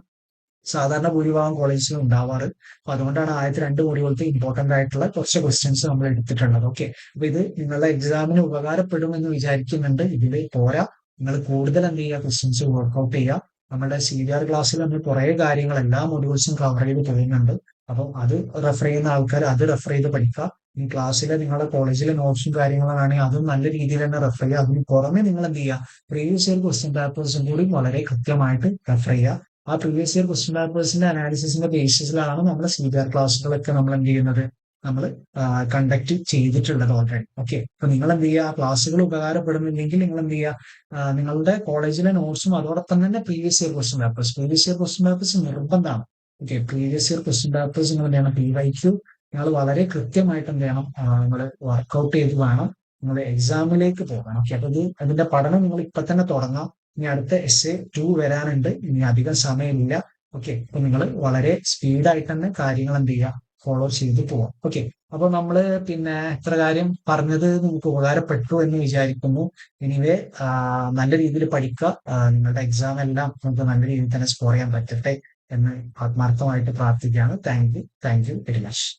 സാധാരണ ഭൂരിഭാഗം കോളേജിൽ ഉണ്ടാവാറ്. അപ്പൊ അതുകൊണ്ടാണ് ആദ്യത്തെ 2 മൊഡ്യൂളത്തെ ഇമ്പോർട്ടന്റ് ആയിട്ടുള്ള കുറച്ച് ക്വസ്റ്റ്യൻസ് നമ്മൾ എടുത്തിട്ടുള്ളത്. ഓക്കെ, അപ്പൊ ഇത് നിങ്ങളുടെ എക്സാമിന് ഉപകാരപ്പെടും എന്ന് വിചാരിക്കുന്നുണ്ട്. ഇതിൽ പോരാ, നിങ്ങൾ കൂടുതൽ എന്ത് ചെയ്യുക, ക്വസ്റ്റ്യൻസ് വർക്ക്ഔട്ട് ചെയ്യുക. നമ്മുടെ CBR ക്ലാസ്സിൽ നമ്മൾ കുറെ കാര്യങ്ങൾ എല്ലാ മൊഡ്യൂൾസും കവർ ചെയ്ത് പോകുന്നുണ്ട്. അപ്പം അത് റെഫർ ചെയ്യുന്ന ആൾക്കാർ അത് റെഫർ ചെയ്ത് പഠിക്കുക. ഈ ക്ലാസ്സിലെ നിങ്ങളുടെ കോളേജിലെ നോട്ട്സും കാര്യങ്ങളാണെങ്കിൽ അതും നല്ല രീതിയിൽ തന്നെ റെഫർ ചെയ്യുക. അതിന് പുറമെ നിങ്ങൾ എന്ത് ചെയ്യുക, പ്രീവിയസ് ഇയർ ക്വസ്റ്റ്യൻ പേപ്പേഴ്സും കൂടി വളരെ കൃത്യമായിട്ട് റെഫർ ചെയ്യുക. ആ പ്രീവിയസ് ഇയർ ക്വസ്റ്റ്യൻ പേപ്പേഴ്സിന്റെ അനാലിസിസിന്റെ ബേസിസിലാണ് നമ്മുടെ CBR ക്ലാസ്സുകളൊക്കെ നമ്മൾ എന്ത് ചെയ്യുന്നത്, നമ്മൾ കണ്ടക്ട് ചെയ്തിട്ടുള്ളത് ഓൾറെഡി. ഓക്കെ, അപ്പൊ നിങ്ങൾ എന്ത് ചെയ്യുക, ക്ലാസ്സുകൾ ഉപകാരപ്പെടുന്നില്ലെങ്കിൽ നിങ്ങൾ എന്ത് ചെയ്യുക, നിങ്ങളുടെ കോളേജിലെ നോട്ട്സും അതോടൊപ്പം തന്നെ പ്രീവിയസ് ഇയർ ക്വസ്റ്റ്യൻ പേപ്പേഴ്സ് നിർബന്ധമാണ്. Okay, previous year question papers നിങ്ങൾ എന്ത് ചെയ്യണം, PYQ നിങ്ങൾ വളരെ കൃത്യമായിട്ട് എന്ത് ചെയ്യണം, നിങ്ങൾ വർക്ക്ഔട്ട് ചെയ്ത് വേണം നിങ്ങൾ എക്സാമിലേക്ക് പോകണം. ഓക്കെ, അപ്പൊ അതിന്റെ പഠനം നിങ്ങൾ ഇപ്പൊ തന്നെ തുടങ്ങാം. ഇനി അടുത്ത SA2 വരാനുണ്ട്, ഇനി അധികം സമയമില്ല. ഓക്കെ, അപ്പൊ നിങ്ങൾ വളരെ സ്പീഡായിട്ട് തന്നെ കാര്യങ്ങൾ എന്ത് ചെയ്യുക, ഫോളോ ചെയ്ത് പോവാം. ഓക്കെ, അപ്പൊ നമ്മള് പിന്നെ ഇത്ര കാര്യം പറഞ്ഞത് നിങ്ങൾക്ക് ഉപകാരപ്പെട്ടു എന്ന് വിചാരിക്കുന്നു. എനിവേ നല്ല രീതിയിൽ പഠിക്കുക. നിങ്ങളുടെ എക്സാം എല്ലാം നമുക്ക് നല്ല രീതിയിൽ തന്നെ സ്കോർ ചെയ്യാൻ പറ്റട്ടെ എന്ന് ആത്മാർത്ഥമായിട്ട് പ്രാർത്ഥിക്കുകയാണ്. Thank you very much.